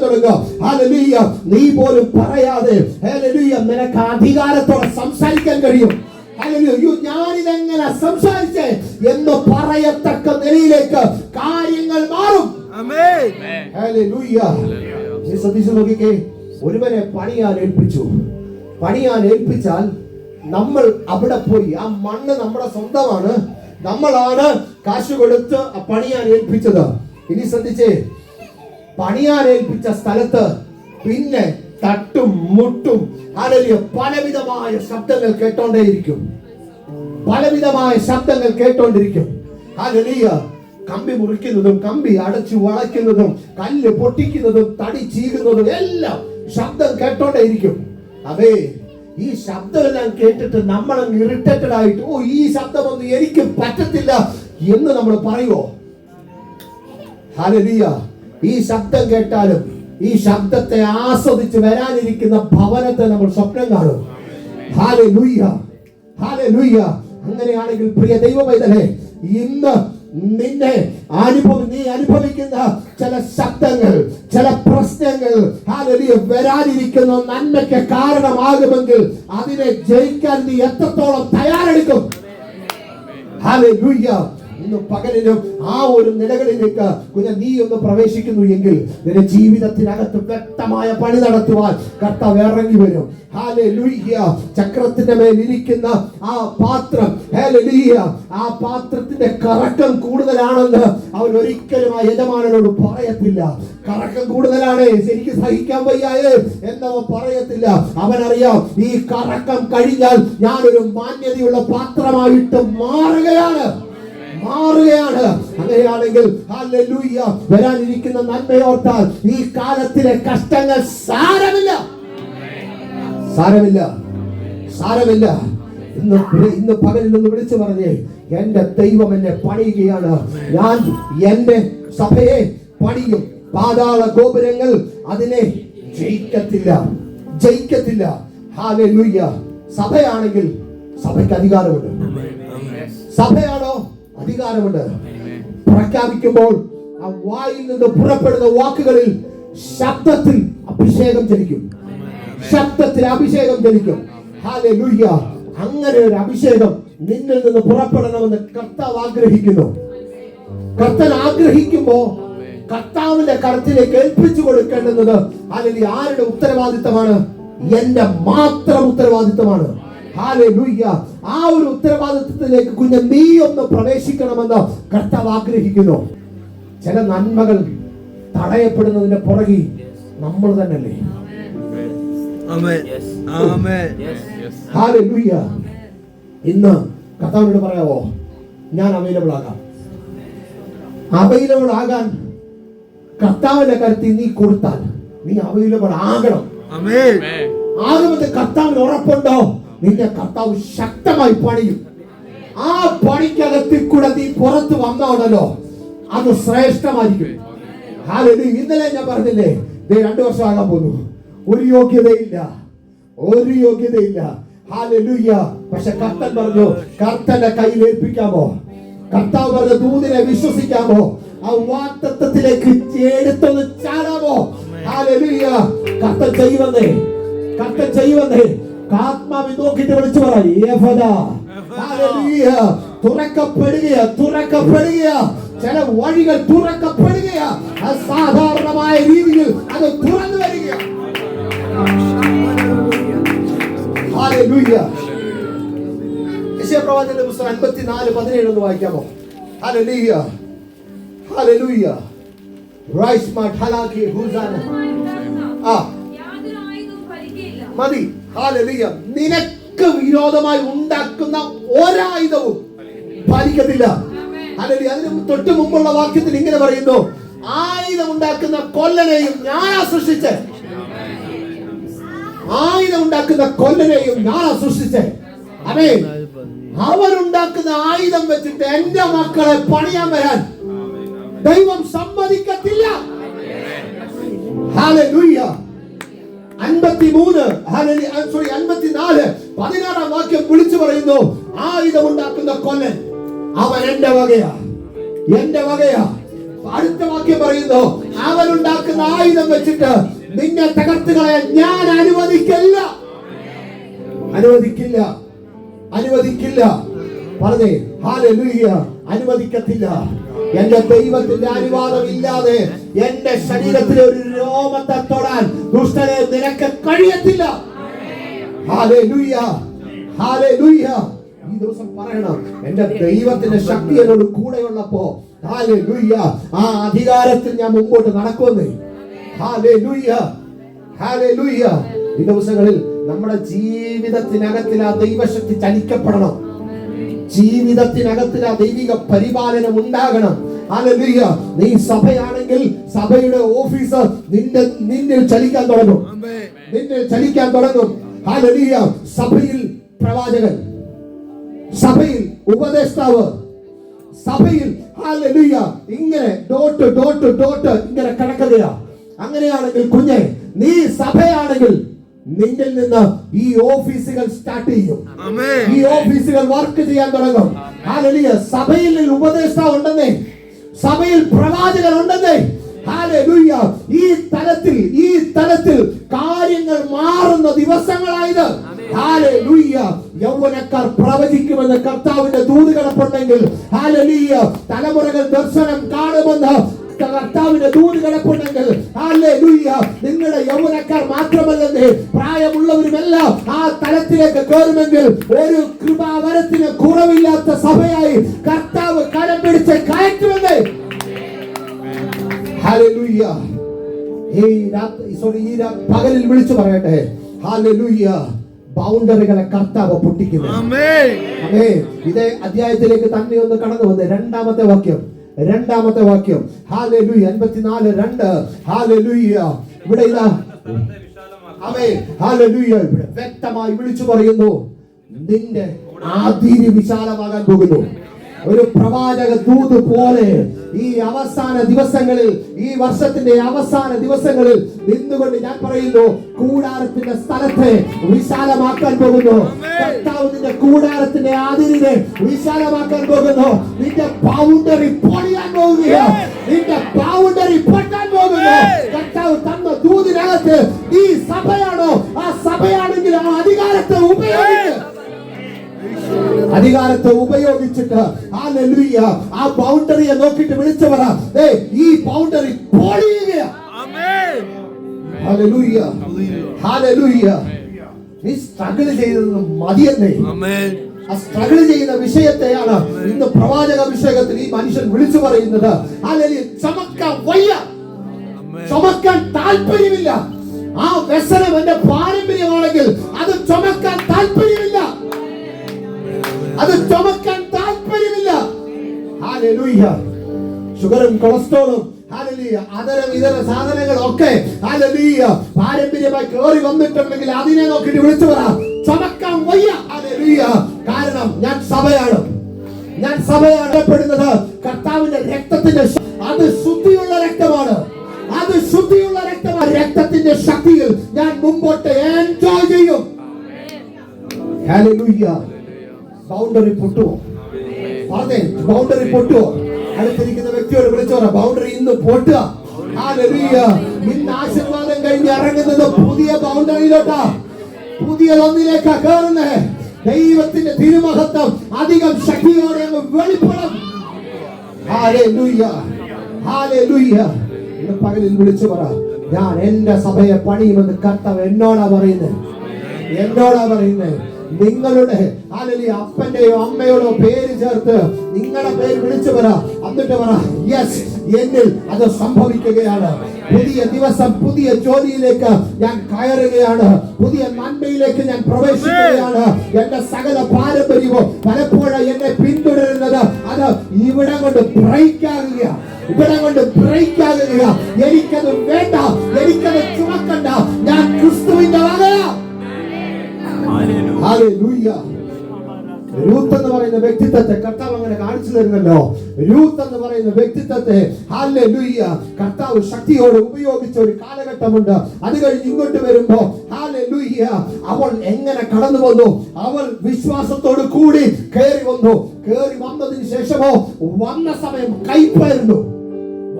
തുടങ്ങും. ഹല്ലേലൂയ. നീ പോലും പറയാതെ ഹല്ലേലൂയ നിനക്ക് അധികാരത്തോടെ സംസാരിക്കാൻ കഴിയും. ഹല്ലേലൂയ. ഞാനിതെങ്ങനെ സംസാരിച്ചേ എന്ന് പറയത്തക്ക നിലയിലേക്ക് കാര്യങ്ങൾ മാറും. ഹല്ലേലൂയ. നീ ശ്രദ്ധിച്ചു നോക്കിക്കേ, ഒരുവനെ പണിയാൻ ഏൽപ്പിച്ചാൽ നമ്മൾ അവിടെ പോയി ആ മണ്ണ് നമ്മുടെ സ്വന്തമാണ്, നമ്മളാണ് കാശ് കൊടുത്ത് പണിയാൻ ഏൽപ്പിച്ചത്. ഇനി ശ്രദ്ധിച്ചേ, പണിയാൻ ഏൽപ്പിച്ച സ്ഥലത്ത് പിന്നെ തട്ടും മുട്ടും ഹല്ലേലൂയ പലവിധമായ ശബ്ദങ്ങൾ കേട്ടോണ്ടിരിക്കും. ഹല്ലേലൂയ. കമ്പി മുറിക്കുന്നതും കമ്പി അടച്ചു വളയ്ക്കുന്നതും കല്ല് പൊട്ടിക്കുന്നതും തടി ചീകുന്നതും എല്ലാം ശബ്ദം കേട്ടോണ്ടേയിരിക്കും. അതേ, ഈ ശബ്ദമെല്ലാം കേട്ടിട്ട് നമ്മൾ ഇറിറ്റേറ്റഡ് ആയിട്ട് ഈ ശബ്ദമൊന്നും എനിക്ക് പറ്റത്തില്ല എന്ന് നമ്മൾ പറയുമോ? ഹല്ലേലൂയ. ഈ ശബ്ദം കേട്ടാലും ഈ ശബ്ദത്തെ ആസ്വദിച്ച് വരാനിരിക്കുന്ന ഭവനത്തെ നമ്മൾ സ്വപ്നം കാണും. ഹല്ലേലൂയ. അങ്ങനെയാണെങ്കിൽ പ്രിയ ദൈവമൈതലേ, ഇന്ന് നീ അനുഭവിക്കുന്ന ചില ശബ്ദങ്ങൾ, ചില പ്രശ്നങ്ങൾ ഹല്ലേലൂയ വരാനിരിക്കുന്ന നന്മയ്ക്ക് കാരണമാകുമെങ്കിൽ അതിനെ ജയിക്കാൻ നീ എത്രത്തോളം തയ്യാറെടുക്കും? ഹല്ലേലൂയ. ഇന്ന് പകലിലും ആ ഒരു നിലകളിലേക്ക് നീ ഒന്ന് പ്രവേശിക്കുന്നു എങ്കിൽ നിന്റെ ജീവിതത്തിനകത്ത് വ്യക്തമായ പണി നടത്തുവാൻ കർത്താവ് ഇറങ്ങി വരും. ഹല്ലേലൂയ. ചക്രത്തിന്റെ മേൽ ഇരിക്കുന്ന ആ പാത്രം, ഹല്ലേലൂയ, ആ പാത്രത്തിന്റെ കറക്കം കൂടുതലാണെന്ന് അവൻ ഒരിക്കലും ആ യജമാനനോട് പറയത്തില്ല. കറക്കം കൂടുതലാണ്, എനിക്ക് സഹിക്കാൻ വയ്യായേ എന്നവൻ പറയത്തില്ല. അവനറിയാം ഈ കറക്കം കഴിഞ്ഞാൽ ഞാനൊരു മാന്യതയുള്ള പാത്രമായിട്ട് മാറുകയാണ്. അങ്ങനെയാണെങ്കിൽ ഹല്ലേലൂയ വരാനിരിക്കുന്ന നന്മയോർത്താൽ ഈ കാലത്തിലെ കഷ്ടങ്ങൾ സാരമില്ല. ഇന്ന് പകലിൽ നിന്ന് വിളിച്ചു പറഞ്ഞേ, എന്റെ ദൈവം എന്നെ പണിയുകയാണ്. ഞാൻ എന്റെ സഭയെ പണിയും, പാതാള ഗോപുരങ്ങൾ അതിനെ ജയിക്കത്തില്ല. ഹല്ലേലൂയ. സഭയാണെങ്കിൽ സഭയ്ക്ക് അധികാരമുണ്ട്. സഭയാണോ? അധികാരമുണ്ട്. പ്രഖ്യാപിക്കുമ്പോൾ ആ വായിൽ നിന്ന് പുറപ്പെടുന്ന വാക്കുകളിൽ ശബ്ദത്തിൽ അഭിഷേകം ജനിക്കും. ഹല്ലേലൂയ. അങ്ങനെ ഒരു അഭിഷേകം നിന്നിൽ നിന്ന് പുറപ്പെടണമെന്ന് കർത്താവ് ആഗ്രഹിക്കുന്നു. കർത്താൻ ആഗ്രഹിക്കുമ്പോ കർത്താവിന്റെ കരത്തിലേക്ക് ഏൽപ്പിച്ചു കൊടുക്കേണ്ടുന്നത് അല്ലെങ്കിൽ ആരുടെ ഉത്തരവാദിത്തമാണ്? എന്റെ മാത്രം ഉത്തരവാദിത്തമാണ്. ഹല്ലേലൂയ. ആ ഒരു ഉത്തരവാദിത്തത്തിലേക്ക് കുഞ്ഞ് നീ ഒന്ന് പ്രവേശിക്കണമെന്ന് കർത്താവ് ആഗ്രഹിക്കുന്നു. ചില നന്മകൾ തടയപ്പെടുന്നതിന്റെ പുറകിൽ നമ്മൾ തന്നെയല്ലേ? ഹല്ലേലൂയ. ഇന്ന് കർത്താവിനോട് പറയാവോ, ഞാൻ അവൈലബിൾ ആകാം. അവൈലബിൾ ആകാൻ കർത്താവിന്റെ കരുത്തിൽ നീ കൊടുത്താൽ നീ അവൈലബിൾ ആകണം. ആകുമെന്ന് കർത്താവിന് ഉറപ്പുണ്ടോ? നിന്റെ കർത്താവ് ശക്തമായി പണിയും. ആ പണിക്കകത്തിൽ കൂടെ നീ പുറത്ത് വന്നോടല്ലോ, അത് ശ്രേഷ്ഠമായിരിക്കും. ഹല്ലേലൂയ. ഇന്നലെ ഞാൻ പറഞ്ഞില്ലേ, 2 വർഷം ആകാൻ പോകുന്നു, ഒരു യോഗ്യതയില്ല. ഹല്ലേലൂയ. പക്ഷെ കർത്തൻ പറഞ്ഞു, കർത്തന്റെ കയ്യിൽ ഏൽപ്പിക്കാമോ? കർത്താവ് പറഞ്ഞ ദൂതിനെ വിശ്വസിക്കാമോ? ആ വാഗ്ദത്തത്തിലേക്ക് എടുത്തൊന്ന് ചാടാമോ? ഹല്ലേലൂയ. കർത്തൻ ചെയ്യുവന്നേ. ആത്മാവിൽ നോക്കിയിട്ട് വിളിച്ചു പറയും, തുറക്കപ്പെടുകയാ. ചില വഴികൾ തുറക്കപ്പെടുകയാ. അസാധാരണമായ രീതിയിൽ അത് തുറന്നു വരികയാ. ഹല്ലേലൂയ. യെശയ്യാപ്രവാചകന്റെ പുസ്തകം 54:17 ഒന്ന് വായിക്കാമോ? ഹല്ലേലൂയ. റൈസ് മാ ഹലാക്കി ഹുസാന. മതി. ഹല്ലേലൂയ. നിനക്ക് വിരോധമായി ഉണ്ടാക്കുന്ന ഒരായുധവും ഫലിക്കത്തില്ല. ഹല്ലേലൂയ. അതിന് തൊട്ട് മുമ്പുള്ള വാക്യത്തിൽ ഇങ്ങനെ പറയുന്നു, ആയുധം ഉണ്ടാക്കുന്ന കൊല്ലനെയും ഞാനാ സൃഷ്ടിച്ചേ. ആമേൻ. അവരുണ്ടാക്കുന്ന ആയുധം വെച്ചിട്ട് എന്റെ മക്കളെ പണിയാൻ വരാൻ ദൈവം സമ്മതിക്കത്തില്ല. ഹല്ലേലൂയ. 54 വാക്യം വിളിച്ചു പറയുന്നു, ആയുധം ഉണ്ടാക്കുന്ന കൊല്ലൻ അവൻ എന്റെ വകയാ. അടുത്ത വാക്യം പറയുന്നു, അവനുണ്ടാക്കുന്ന ആയുധം വെച്ചിട്ട് നിന്നെ തകർത്ത് കളയാൻ ഞാൻ അനുവദിക്കില്ല. പറഞ്ഞേ, ഹല്ലേലൂയ. അനുവദിക്കത്തില്ല. എന്റെ ദൈവത്തിന്റെ അനുവാദം ഇല്ലാതെ എന്റെ ശരീരത്തിലെ ഒരു രോമത്തെ തൊടാൻ ദുഷ്ടനെ നിനക്ക് കഴിയത്തില്ല. ഹല്ലേലൂയ. ഈ ദിവസം പറയണം, എന്റെ ദൈവത്തിന്റെ ശക്തി എന്നോട് കൂടെയുള്ളപ്പോ ഹല്ലേലൂയ ആ അധികാരത്തിൽ ഞാൻ മുമ്പോട്ട് നടക്കുമെന്ന്. ഹല്ലേലൂയ. ഈ ദിവസങ്ങളിൽ നമ്മുടെ ജീവിതത്തിനകത്തിൽ ആ ദൈവശക്തി ചലിക്കപ്പെടണം. ജീവിതത്തിനകത്തിൽ ആ ദൈവിക പരിപാലനം ഉണ്ടാകണം. ഹല്ലേലൂയ. നീ സഭയാണെങ്കിൽ സഭയുടെ ഓഫീസ് നിന്നിൽ ചലിക്കാൻ തുടങ്ങും. ഹല്ലേലൂയ. സഭയിൽ പ്രവാചകൻ, സഭയിൽ ഉപദേഷ്ടാവ്, സഭയിൽ ഹല്ലേലൂയ ഇങ്ങനെ ഡോട്ട് ഇങ്ങനെ കിടക്കുകയാ. അങ്ങനെയാണെങ്കിൽ കുഞ്ഞെ, നീ സഭയാണെങ്കിൽ നിന്നിൽ നിന്ന് ഈ ഓഫീസുകൾ സ്റ്റാർട്ട് ചെയ്യും. ഈ ഓഫീസുകൾ വർക്ക് ചെയ്യാൻ തുടങ്ങും. ഹല്ലേലൂയ. സഭയിൽ ഉപദേഷ്ടാവ് ഉണ്ടെന്നേ, സഭയിൽ പ്രവാചകൻ ഉണ്ടെന്നേ. ഹല്ലേലൂയ. ഈ തലത്തിൽ കാര്യങ്ങൾ മാറുന്ന ദിവസങ്ങളായത്. ഹല്ലേലൂയ. യൗവനക്കാർ പ്രവചിക്കുമെന്ന് കർത്താവിന്റെ ദൂത് കിടപ്പുണ്ടെങ്കിൽ, ഹല്ലേലൂയ, തലമുറകൾ ദർശനം കാണുമെന്ന് കർത്താവിന്റെ ദൂത് കിടപ്പുണ്ടെങ്കിൽ, ഹല്ലേലൂയ, നിങ്ങളുടെ യൗവനക്കാർ മാത്രമല്ലെന്നേ, പ്രായമുള്ളവരുമെല്ലാം ആ തലത്തിലേക്ക് കയറുമെങ്കിൽ ഒരു കൃപാവരത്തിന് കുറവില്ലാത്ത സഭയായി കർത്താവ് കരം പിടിച്ച് കയറ്റുമെന്നേ. ഹല്ലേലൂയ. ഈ പകലിൽ വിളിച്ചു പറയട്ടെ, ഹല്ലേലൂയ, ബൗണ്ടറികളെ കർത്താവ് പൊട്ടിക്കുന്നു. ഇതേ അധ്യായത്തിലേക്ക് തന്നെ ഒന്ന് കടന്നു വന്ന് രണ്ടാമത്തെ വാക്യം ഹല്ലേലൂയ. 54:2. ഹല്ലേലൂയ. ഇവിടെ ഇതാ ആമേൻ. ഹല്ലേലൂയ. ഇവിടെ വ്യക്തമായി വിളിച്ചു പറയുന്നു, നിന്റെ ആദീനി വിശാലമാകാൻ പോകുന്നു. ഒരു പ്രവാചക ദൂത് പോലെ ഈ അവസാന ദിവസങ്ങളിൽ, ഈ വർഷത്തിന്റെ അവസാന ദിവസങ്ങളിൽ നിന്നുകൊണ്ട് ഞാൻ പറയുന്നു, കൂടാരത്തിന്റെ സ്ഥലത്തെ വിശാലമാക്കാൻ പോകുന്നു. കർത്താവ് നിന്റെ കൂടാരത്തിന്റെ അതിരിനെ വിശാലമാക്കാൻ പോകുന്നു. നിന്റെ ബൗണ്ടറി പൊളിയാൻ പോകുകയാണ്. നിന്റെ ബൗണ്ടറി പൊട്ടാൻ പോകുന്നു. കർത്താവ് തന്ന ദൂതിനകത്ത് ഈ സഭയാണോ? ആ സഭയാണെങ്കിൽ ആ അധികാരത്തെ ഉപയോഗിച്ചിട്ട് ഹല്ലേലൂയ, ആ ബൗണ്ടറിയെ നോക്കിയിട്ട് വിളിച്ചു പറ, ഈ ബൗണ്ടറി പൊളിയുകയാണ്. ഹല്ലേലൂയ, ഹല്ലേലൂയ. നീ സ്ട്രഗിൾ ചെയ്തത് മതിയെന്നേ. ആ സ്ട്രഗിൾ ചെയ്യുന്ന വിഷയത്തെയാണ് ഇന്ന് പ്രവാചക അഭിഷേകത്തിൽ ഈ മനുഷ്യൻ വിളിച്ചു പറയുന്നത്. ഹല്ലേലൂയ. ചുമക്കാൻ വയ്യ, ചുമക്കാൻ താല്പര്യമില്ല. ആ വ്യസനം എന്റെ പാരമ്പര്യമാണെങ്കിൽ അത് ചുമക്കാൻ താല്പര്യമില്ല, അത് ചുമക്കാൻ താല്പര്യമില്ല. ഹല്ലേലൂയ. ഷുഗറും കൊളസ്ട്രോളും ഹല്ലേലൂയ, അതരം ഇതര സാധനങ്ങളൊക്കെ ഹല്ലേലൂയ പാരമ്പര്യമായി കയറി വന്നിട്ടുണ്ടെങ്കിൽ അതിനെ നോക്കിയിട്ട് വിളിച്ചു പറ, ചുമക്കാൻ വയ്യ. ഹല്ലേലൂയ. കാരണം ഞാൻ സഭയാണ്, ഞാൻ സഭയാണ് പെടുന്നത്. കർത്താവിന്റെ രക്തത്തിന്റെ അത് ശുദ്ധിയുള്ള രക്തമാണ്, അത് ശുദ്ധിയുള്ള രക്തമാണ്. രക്തത്തിന്റെ ശക്തിയിൽ ഞാൻ മുമ്പോട്ട് എൻജോയ് ചെയ്യും. ഹല്ലേലൂയ. ബൗണ്ടറി പൊട്ടുവോ? പറഞ്ഞേ, ബൗണ്ടറി പൊട്ടുവോ? അടുത്തിരിക്കുന്ന വ്യക്തിയോട് വിളിച്ചു പറ, ബൗണ്ടറി ഇന്ന് പൊട്ടുക. ഹല്ലേലൂയ. ഇന്ന് ആശീർവാദം കഴിഞ്ഞ് ഇറങ്ങുന്നത് പുതിയ ബൗണ്ടറിയിലോട്ടാ, പുതിയ ഒന്നിലേക്കാ കയറുന്നത്. ദൈവത്തിന്റെ തിരുമഹത്വം അധികം ശക്തിയോടെ അങ്ങ് വെളിപ്പെടും. ഹല്ലേലൂയ, ഹല്ലേലൂയ. ഇന്ന് പകലിൽ വിളിച്ചു പറ, ഞാൻ എന്റെ സഭയെ പണിയുമെന്ന് കർത്താവ് എന്നോടാ പറയുന്നത്, എന്നോടാ പറയുന്നത്. നിങ്ങളുടെ ഹല്ലേലൂയ അപ്പന്റെയോ അമ്മയോടോ പേര് ചേർത്ത് നിങ്ങളുടെ പേര് വിളിച്ചു പറ. എന്നിട്ട് പറ, യെസ്, എന്നിൽ അത് സംഭവിക്കുകയാണ്. പുതിയ ദിവസം, പുതിയ ജോലിയിലേക്ക് ഞാൻ കയറുകയാണ്. പുതിയ നന്മയിലേക്ക് ഞാൻ പ്രവേശിക്കുകയാണ്. എന്റെ സകല പാരമ്പര്യവും പലപ്പോഴും എന്നെ പിന്തുടരുന്നത് അത് ഇവിടെ കൊണ്ട് ബ്രേക്ക് ആകുക, ഇവിടെ കൊണ്ട് ബ്രേക്ക് ആകുക. എനിക്കത് വേണ്ട, എനിക്കത് ചുമക്കണ്ട. ഞാൻ ക്രിസ്തുവിന്റെ വകയാ. ഹല്ലേലൂയ. രൂത്ത് എന്ന് പറയുന്ന വ്യക്തിത്വത്തെ കർത്താവ് അങ്ങനെ കാണിച്ചു തരുന്നല്ലോ. രൂത്ത് എന്ന് പറയുന്ന വ്യക്തിത്വത്തെ ഹല്ലേലൂയ കർത്താവ് ശക്തിയോടെ ഉപയോഗിച്ച ഒരു കാലഘട്ടമുണ്ട്. അത് കഴിഞ്ഞ് ഇങ്ങോട്ട് വരുമ്പോ ഹല്ലേലൂയ അവൾ എങ്ങനെ കടന്നു വന്നു? അവൾ വിശ്വാസത്തോട് കൂടി കയറി വന്നു. കയറി വന്നതിന് ശേഷമോ വന്ന സമയം കയ്പായിരുന്നു,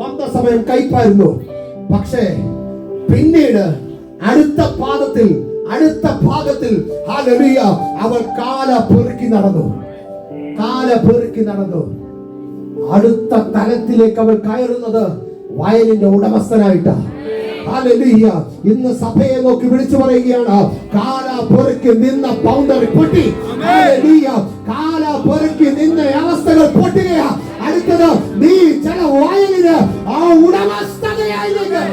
വന്ന സമയം കയ്പായിരുന്നു. പക്ഷേ പിന്നീട് അടുത്ത ഭാഗത്തിൽ ഹല്ലേലൂയ അവൾ കാല പെറുക്കി നടന്നു, കാല പെറുക്കി നടന്നു. അടുത്ത തലത്തിലേക്ക് അവൾ കയറുന്നത് വയലിന്റെ ഉടമസ്ഥനായിട്ടാ. ഹല്ലേലൂയ. ഇന്ന് സഭയെ നോക്കി വിളിച്ചു പറയുകയാണ്, കാല പെറുക്കി നിന്ന ബൗണ്ടറി പൊട്ടി. ഹല്ലേലൂയ. കാല പെറുക്കി നിന്ന അവസ്ഥകൾ പൊട്ടുകയാ. അടുത്തത് നീ ചില വയലിന് ആ ഉടമസ്ഥതയായിലേക്ക്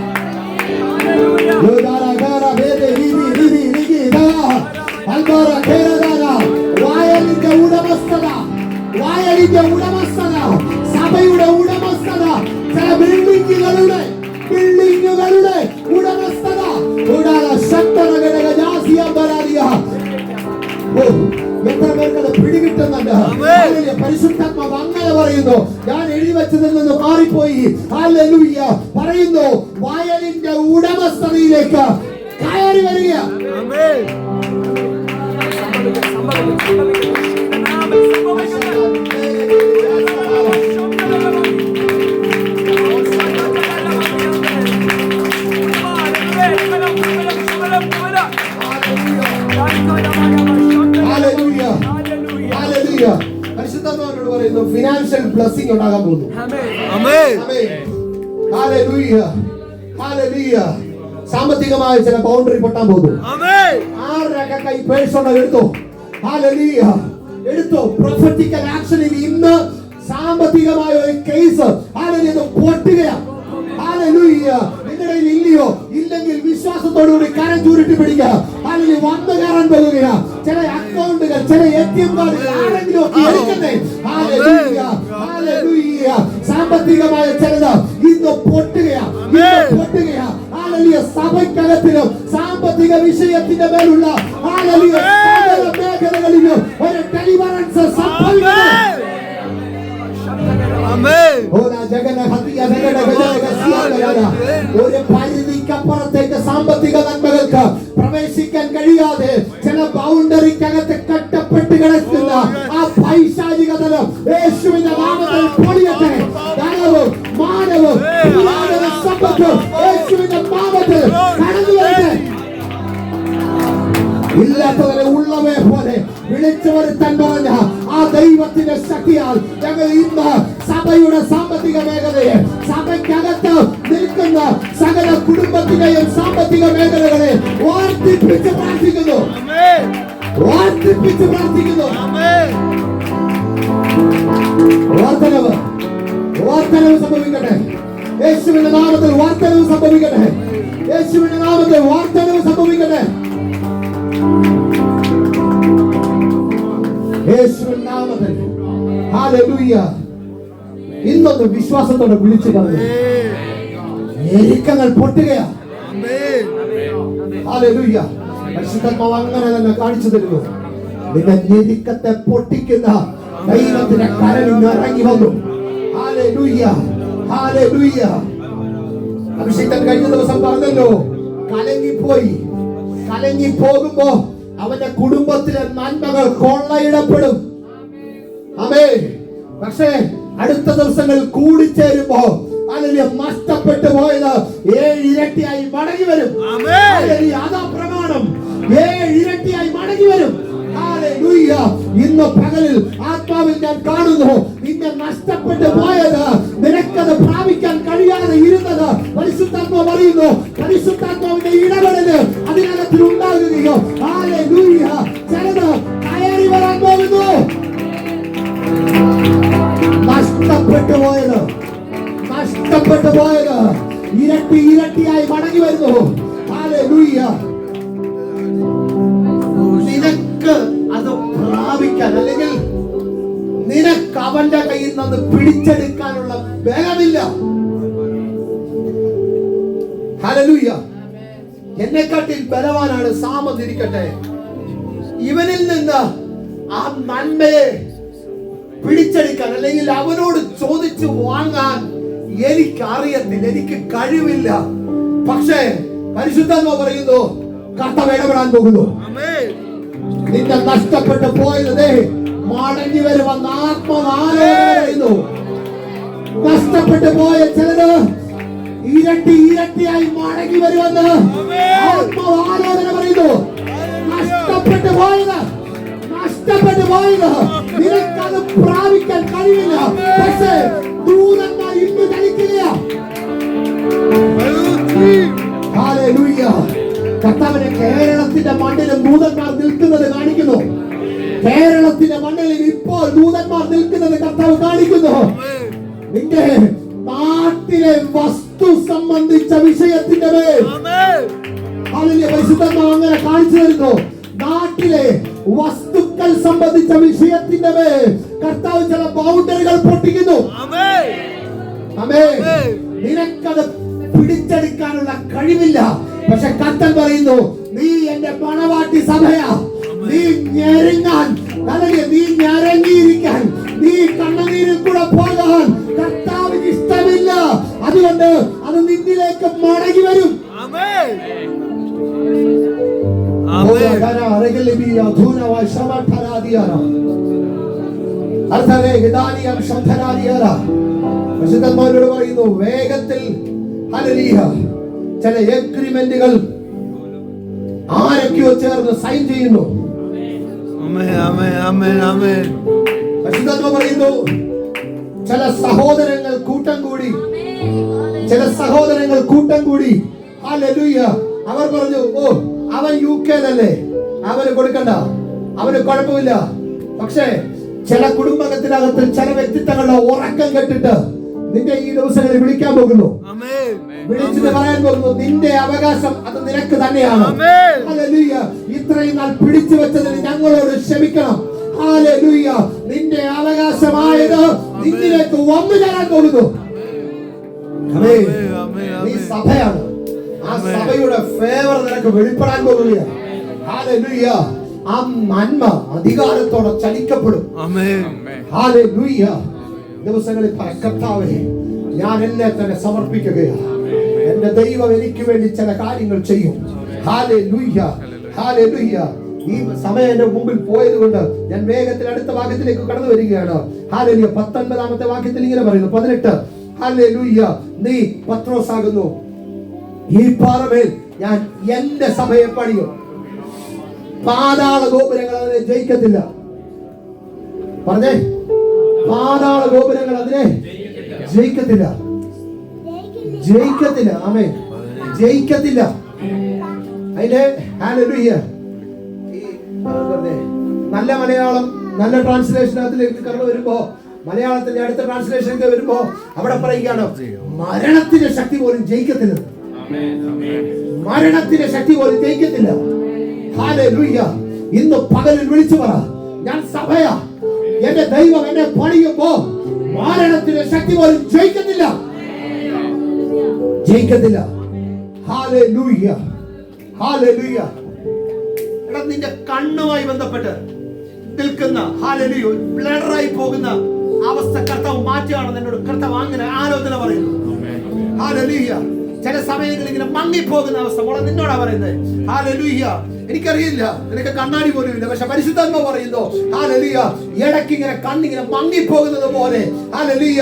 വയലിന്റെ ഉടമസ്ഥത, വയലിന്റെ ഉടമസ്ഥത, സഭയുടെ ഉടമസ്ഥത, ചില ബിൽഡിങ്ങുകളുടെ ഉടമസ്ഥത. എത്ര പേർക്കത് പിടികിട്ടുന്നുണ്ട്? പരിശുദ്ധാത്മാവ് അങ്ങനെ പറയുന്നു. ഞാൻ എഴുതി വെച്ചതിൽ നിന്ന് മാറിപ്പോയി. ഹല്ലേലൂയ പറയുന്നു, വയലിന്റെ ഉടമസ്ഥതയിലേക്ക് കയറി വരിക. പരിശുദ്ധാത്മാവിനോട് പറയുന്നു, ഫിനാൻഷ്യൽ ബ്ലെസ്സിംഗ് ഉണ്ടാകാൻ പോകുന്നു. സാമ്പത്തികമായ ചില ബൗണ്ടറി പൊട്ടാൻ പോകുന്നു. ആരുടെയൊക്കെ കൈ പേഴ്സുണ്ടോ എടുത്തോ. ഹല്ലേലൂയ എടുത്തോ. പ്രൊഫറ്റിക്കൽ ആക്ഷനിൽ ഇന്ന് സാമ്പത്തികമായ ഒരു കേസ് ഹല്ലേലൂയ പൊട്ടുകയാണ്. ഹല്ലേലൂയ. നിങ്ങളുടെ ഇല്ലയോ? ഇല്ലെങ്കിൽ വിശ്വാസത്തോടുകൂടി കരം ചൂരിട്ട് പിടിക്കുക. ഹല്ലേലൂയ വന്നു കയറാൻ പോകുകയാ. ചില അക്കൗണ്ടുകൾ, ചില ATM കാർഡുകൾ ആരെങ്കിലും ഒക്കെ എടുക്കട്ടെ. Hallelujah, hallelujah. സാമ്പത്തികമായ ചിലത് ഇന്ന് പൊട്ടുകയാ, പൊട്ടുകയാ. ഹല്ലേലൂയ. സഭയ്ക്കകത്തിലും സാമ്പത്തിക വിഷയത്തിന്റെ മേലുള്ള ഹല്ലേലൂയ സകല മേഖലകളിലും ഒരു ഡെലിവറൻസ് സംഭവിക്കുന്നു. ഒരു പരിധിക്കപ്പുറത്തേക്ക് സാമ്പത്തിക നന്മകൾക്ക് പ്രവേശിക്കാൻ കഴിയാതെ ചില ബൗണ്ടറിക്കകത്ത് കട്ടപ്പെട്ട് കിടക്കുന്ന ആ പൈശാചിക തലം യേശുവിന്റെ നാമത്തിൽ പൊളിയട്ടെ. ധനവും മാനവും സമ്പത്തും യേശുവിന്റെ നാമത്തിൽ കടന്നു വരട്ടെ. ഇല്ലാത്തവരെ ഉള്ളവേ പോലെ വിളിച്ചു വരുത്താൻ പറഞ്ഞ ആ ദൈവത്തിന്റെ ശക്തിയാൽ ഞങ്ങൾ ഇന്ന് സഭയുടെ സാമ്പത്തിക മേഖലയെ, സഭയ്ക്കകത്ത് നിൽക്കുന്ന സകല കുടുംബത്തിന്റെയും സാമ്പത്തിക മേഖലകളെ വർദ്ധിപ്പിച്ച് പ്രാർത്ഥിക്കുന്നു, വർദ്ധിപ്പിച്ച് പ്രാർത്ഥിക്കുന്നു. വർദ്ധനവ്, വർദ്ധനവ് സംഭവിക്കട്ടെ യേശുവിന്റെ നാമത്തിൽ. വർദ്ധനവ് സംഭവിക്കട്ടെ യേശുവിന്റെ നാമത്തിൽ. വർദ്ധനവ് സംഭവിക്കട്ടെ യേശുവിന്റെ നാമത്തിൽ. ഹല്ലേലൂയ. ഇന്നൊന്ന് വിശ്വാസത്തോടെ വിളിച്ചു പറഞ്ഞു. ഞെരുക്കങ്ങൾ പൊട്ടുകയാ. ഹല്ലേലൂയ. പരിശുദ്ധാത്മാവ് അങ്ങനെ തന്നെ കാണിച്ചു തരുന്നു. നിന്റെ ഞെരുക്കത്തെ പൊട്ടിക്കുന്ന ദൈവത്തിന്റെ കരം ഇന്ന് ഇറങ്ങി വന്നു. Hallelujah, hallelujah. അഭിഷേകം കഴിഞ്ഞ ദിവസം പറഞ്ഞല്ലോ, കലങ്ങിപ്പോയി. കലങ്ങി പോകുമ്പോ അവന്റെ കുടുംബത്തിലെ നന്മകൾ കൊള്ളയിടപ്പെടും. ആമേൻ. പക്ഷേ അടുത്ത ദിവസങ്ങളിൽ കൂടിച്ചേരുമ്പോ അല്ലെങ്കിൽ നഷ്ടപ്പെട്ടു പോയത് 7 ഇരട്ടിയായി മടങ്ങി വരും. അതാ പ്രമാണം. 7 ഇരട്ടിയായി മടങ്ങി വരും. ഹല്ലേലൂയ. ഇന്ന് പകലിൽ ആത്മാവിൽ ഞാൻ കാണുന്നു, നിന്നെ നഷ്ടപ്പെട്ടു പോയത്, നിനക്കത് പ്രാപിക്കാൻ കഴിയാതെ ഇരുന്നത് പരിശുദ്ധാത്മാവ് പറയുന്നു. പരിശുദ്ധാത്മാവിന്റെ ഇടപെടല് അതിനകത്തിൽ ഉണ്ടാകുകയോ. ഹല്ലേലൂയ. ചിലത് കയറി വരാൻ പോകുന്നു. നഷ്ടപ്പെട്ടു പോയത്, നഷ്ടപ്പെട്ടു പോയത് ഇരട്ടി ഇരട്ടിയായി മടങ്ങി വരുന്നു. ഹല്ലേലൂയ. നിനക്ക് അത് പ്രാപിക്കാൻ, അല്ലെങ്കിൽ നിനക്ക് അവന്റെ കയ്യിൽ നിന്ന് പിടിച്ചെടുക്കാനുള്ള ബലമില്ല. ഹല്ലേലൂയ. എന്നെക്കാട്ടിൽ ബലവാനാണ് സാമതിരിക്കട്ടെ. ഇവനിൽ നിന്ന് ആ നന്മയെ പിടിച്ചെടുക്കാൻ, അല്ലെങ്കിൽ അവനോട് ചോദിച്ചു വാങ്ങാൻ എനിക്ക് അറിയത്തില്ല, എനിക്ക് കഴിവില്ല. പക്ഷേ പരിശുദ്ധാത്മാവ് പറയുന്നു, കർത്താവ് ഇടപെടാൻ പോകുന്നു. നിന്റെ നഷ്ടപ്പെട്ടു പോയത് മടങ്ങി വരുമെന്ന് ആത്മാവ്. നഷ്ടപ്പെട്ടു പോയ ചിലത് ഇരട്ടി ഇരട്ടിയായി മടങ്ങി വരുമെന്ന് ആത്മാവ് ആലോചന പറയുന്നു. നഷ്ടപ്പെട്ടു പോയത്, നഷ്ടപ്പെട്ടു പോയത് നിനക്കത് പ്രാപിക്കാൻ കഴിയില്ല. പക്ഷേ ദൂതന്മാർ ഇന്ന് ധരിക്കില്ല. ഹല്ലേലൂയ. കർത്താവിന്റെ കേരളത്തിന്റെ മണ്ണിലും ദൂതന്മാർ നിൽക്കുന്നത് കാണിക്കുന്നു. കേരളത്തിന്റെ മണ്ണിൽ ഇപ്പോൾ ദൂതന്മാർ നിൽക്കുന്നത് കർത്താവ് കാണിക്കുന്നു. നിന്റെ നാട്ടിലെ വസ്തു സംബന്ധിച്ച വിഷയത്തിന്റെ മേൽ പരിശുദ്ധാത്മാവ് അങ്ങനെ കാണിച്ചു തരുന്നു. നാട്ടിലെ വസ്തുക്കൾ സംബന്ധിച്ച വിഷയത്തിന്റെ മേൽ കർത്താവ് ചില ബൗണ്ടറികൾ പൊട്ടിക്കുന്നു. നിനക്കത് പിടിച്ചെടുക്കാനുള്ള കഴിവില്ല. പക്ഷെ കർത്താവ് പറയുന്നു, നീ എന്റെ മണവാട്ടി സഭയാ. നീ ഞെരുങ്ങാൻ, അല്ലെങ്കിൽ നീ ഞരങ്ങിയിരിക്കാൻ, നീ കണ്ണുനീരിൽ കൂടെ പോകാൻ കർത്താവിന് ഇഷ്ടമില്ല. അതുകൊണ്ട് അത് നിന്നിലേക്ക് മടങ്ങി വരും. പരിശുദ്ധന്മാരോട് പറയുന്നു, വേഗത്തിൽ ചില എഗ്രിമെന്റുകൾ ആരൊക്കെയോ ചേർന്ന് സൈൻ ചെയ്യുന്നു. പരിശുദ്ധാത്മാവ് പറയുന്നു, ചില സഹോദരങ്ങൾ കൂട്ടം കൂടി, ചില സഹോദരങ്ങൾ കൂട്ടം കൂടി. ഹല്ലേലൂയ. അവർ പറഞ്ഞു, ഓ അവൻ UK-ലല്ലേ, അവന് കൊടുക്കണ്ട, അവന് കുഴപ്പമില്ല. പക്ഷേ ചില കുടുംബത്തിനകത്ത് ചില വ്യക്തിത്വങ്ങളുടെ ഉറക്കം കെട്ടിട്ട് നിന്റെ ഈ ദിവസങ്ങളിൽ വിളിക്കാൻ പോകുന്നു. വിളിച്ചിട്ട് പറയാൻ പോകുന്നു, നിന്റെ അവകാശം അത് നിനക്ക് തന്നെയാണ്. ഹല്ലേലൂയ. ഇത്രയും നാൾ പിടിച്ചു വെച്ചതിന് ഞങ്ങളോട് ക്ഷമിക്കണം. ഹല്ലേലൂയ. നിന്റെ അവകാശമായത് നിന്നിലേക്ക് വന്നു ചേരാൻ പോകുന്നു. നീ സഭയാണ്. ആ സഭയുടെ ഫേവർ നിനക്ക് വെളിപ്പെടാൻ പോകുകയാണ്. ഹല്ലേലൂയ. ആ നന്മ അധികാരത്തോടെ ചലിക്കപ്പെടും. ഹല്ലേലൂയ. ദിവസങ്ങളിൽ കർത്താവേ, ഞാൻ എന്നെ തന്നെ സമർപ്പിക്കുകയാണ്. എന്റെ ദൈവം എനിക്ക് വേണ്ടി ചില കാര്യങ്ങൾ ചെയ്യും. Hallelujah, hallelujah. ഈ സമയം എന്റെ മുമ്പിൽ പോയത് കൊണ്ട് ഞാൻ വേഗത്തിൽ അടുത്ത വാക്യത്തിലേക്ക് കടന്നു വരികയാണ്. ഹല്ലേലൂയ. 19-ാമത്തെ വാക്യത്തിൽ ഇങ്ങനെ പറയുന്നു, 18. ഹല്ലേലൂയ. നീ പത്രോസ് ആകുന്നു, ഈ പാറമേൽ ഞാൻ എന്റെ സഭയെ പണിയും, പാതാള ഗോപുരങ്ങൾ അതിനെ ജയിക്കത്തില്ല. പറഞ്ഞേ, പാതാള ഗോപുരങ്ങൾ അതിനെ ജയിക്കത്തില്ല. ജയിക്കത്തില്ല. ആമേൻ. ജയിക്കത്തില്ല. അതിന്റെ ഹല്ലേലൂയ. നല്ല മലയാളം, നല്ല ട്രാൻസ്ലേഷൻ അതിലേക്ക് കടന്നു വരുമ്പോ, മലയാളത്തിന്റെ അടുത്ത ട്രാൻസ്ലേഷൻ വരുമ്പോ അവിടെ പറയുകയാണ്, മരണത്തിന്റെ ശക്തി പോലും ജയിക്കത്തില്ല. മരണത്തിന്റെ ശക്തി പോലും ജയിക്കത്തില്ല. ഹല്ലേലൂയ. ഇന്ന് പകലിൽ വിളിച്ചു പറ, ഞാൻ സഭയാ, എന്റെ ദൈവം എന്നെ പണിയുമ്പോ മരണത്തിന്റെ ശക്തി പോലും ജയിക്കത്തില്ല. ജയിക്കത്തില്ല. Hallelujah, hallelujah. എടാ, നിന്റെ കണ്ണുമായി ബന്ധപ്പെട്ട് നിൽക്കുന്ന ഹല്ലേലൂയ ബ്ലഡറായി പോകുന്ന അവസ്ഥ കർത്താവ് മാറ്റുകയാണെന്ന് എന്നോട് കർത്താവ് അങ്ങനെ ആലോചന പറയുന്നു. ഹല്ലേലൂയ. ചില സമയങ്ങളിൽ ഇങ്ങനെ മങ്ങിപ്പോകുന്ന അവസ്ഥ മോളെ നിന്നോടാ പറയുന്നത്. ഹല്ലേലൂയ. എനിക്കറിയില്ല, നിനക്ക് കണ്ണാടി പോലും ഇല്ല, പക്ഷെ പരിശുദ്ധാത്മാവ് പറയുന്നു ഹല്ലേലൂയ, ഇടയ്ക്ക് ഇങ്ങനെ കണ്ണിങ്ങനെ മങ്ങിപ്പോകുന്നത് പോലെ ഹല്ലേലൂയ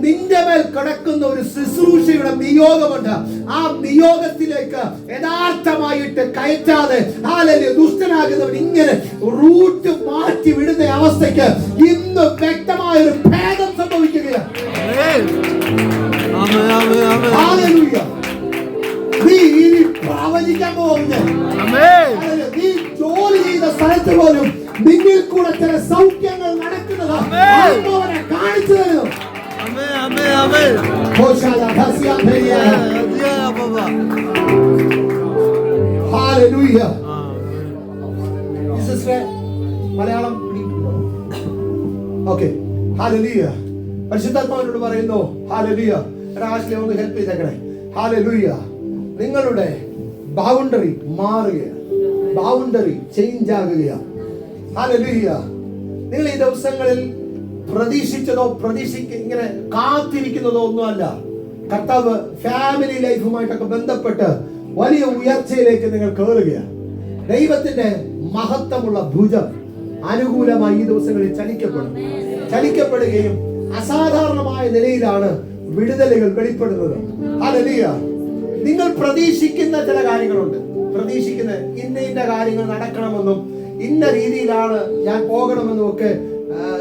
നിന്റെ മേൽ കിടക്കുന്ന ഒരു ശുശ്രൂഷയുടെ നിയോഗമുണ്ട്. ആ നിയോഗത്തിലേക്ക് യഥാർത്ഥമായിട്ട് കയറ്റാതെ ഹല്ലേലൂയ ദുഷ്ടനാകുന്നവൻ ഇങ്ങനെ റൂട്ട് മാറ്റി വിടുന്ന അവസ്ഥയ്ക്ക് ഇന്ന് വ്യക്തമായ ഒരു ഭേദം സംഭവിക്കുകയാണ്. ഹല്ലേലൂയ. നീ പ്രവചിക്കാൻ പോകുന്നത്, നീ ജോലി ചെയ്ത സ്ഥലത്ത് പോലും നിന്നിൽ കൂടെ ചില സൗഖ്യങ്ങൾ നടക്കുന്നത് ആത്മാവിനെ കാണിച്ചു തരുന്നു. ഹല്ലേലൂയ. മലയാളം ഓക്കെ. ഹല്ലേലൂയ. പരിശുദ്ധാത്മാവിനോട് പറയുന്നു ഹല്ലേലൂയ, ആശ്ലേ ഒന്ന് ഹെൽപ്പ് ചെയ്തേക്കണേ. ഹല്ലേലൂയ. നിങ്ങളുടെ ബൗണ്ടറി മാറുകയാണ്, ബൗണ്ടറി ചേഞ്ച് ആകുകയാണ്. ഹല്ലേലൂയ. നിങ്ങൾ ഈ ദിവസങ്ങളിൽ പ്രതീക്ഷിച്ചതോ ഇങ്ങനെ കാത്തിരിക്കുന്നതോ ഒന്നുമല്ല. കർത്താവ് ഫാമിലി ലൈഫുമായിട്ടൊക്കെ ബന്ധപ്പെട്ട് വലിയ ഉയർച്ചയിലേക്ക് നിങ്ങൾ കയറുകയാണ്. ദൈവത്തിന്റെ മഹത്വമുള്ള ഭുജം അനുകൂലമായി ഈ ദിവസങ്ങളിൽ ചലിക്കപ്പെടുകയും അസാധാരണമായ നിലയിലാണ് വിടുതലുകൾ വെളിപ്പെടുന്നത്. ഹല്ലേലൂയ. നിങ്ങൾ പ്രതീക്ഷിക്കുന്ന ചില കാര്യങ്ങളുണ്ട്. പ്രതീക്ഷിക്കുന്ന ഇന്ന കാര്യങ്ങൾ നടക്കണമെന്നും ഇന്ന രീതിയിലാണ് ഞാൻ പോകണമെന്നും ഒക്കെ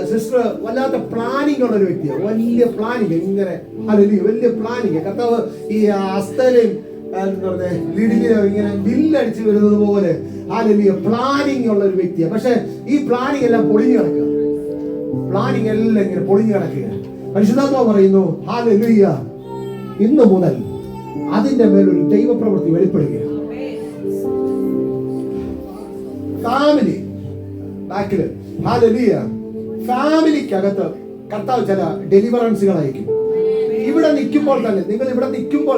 സിസ്റ്റർ വല്ലാത്ത പ്ലാനിങ് ഉള്ള ഒരു വ്യക്തിയാണ്. വലിയ പ്ലാനിങ് ഇങ്ങനെ ഹല്ലേലൂയ, വലിയ പ്ലാനിങ്. കർത്താവ് ഈ അസ്തലയും ഇങ്ങനെ ബില്ലടിച്ച് വരുന്നത് പോലെ ഹല്ലേലൂയ പ്ലാനിങ് ഉള്ള ഒരു വ്യക്തിയാണ്. പക്ഷെ ഈ പ്ലാനിങ് എല്ലാം പൊളിഞ്ഞു കിടക്കുക. പ്ലാനിങ് എല്ലാം ഇങ്ങനെ പൊളിഞ്ഞു കിടക്കുക. പരിശുദ്ധാത്മാവ് പറയുന്നു ഹല്ലേലൂയ, ഇന്ന് മുതൽ അതിന്റെ മേലൊരു ദൈവപ്രവൃത്തി വെളിപ്പെടുകയാണ്. ഫാമിലി ബാക്കില് ഹല്ലേലൂയ, ഫാമിലിക്കകത്ത് കർത്താവ് ചില ഡെലിവറൻസുകൾ അയക്കും. ഇവിടെ നിൽക്കുമ്പോൾ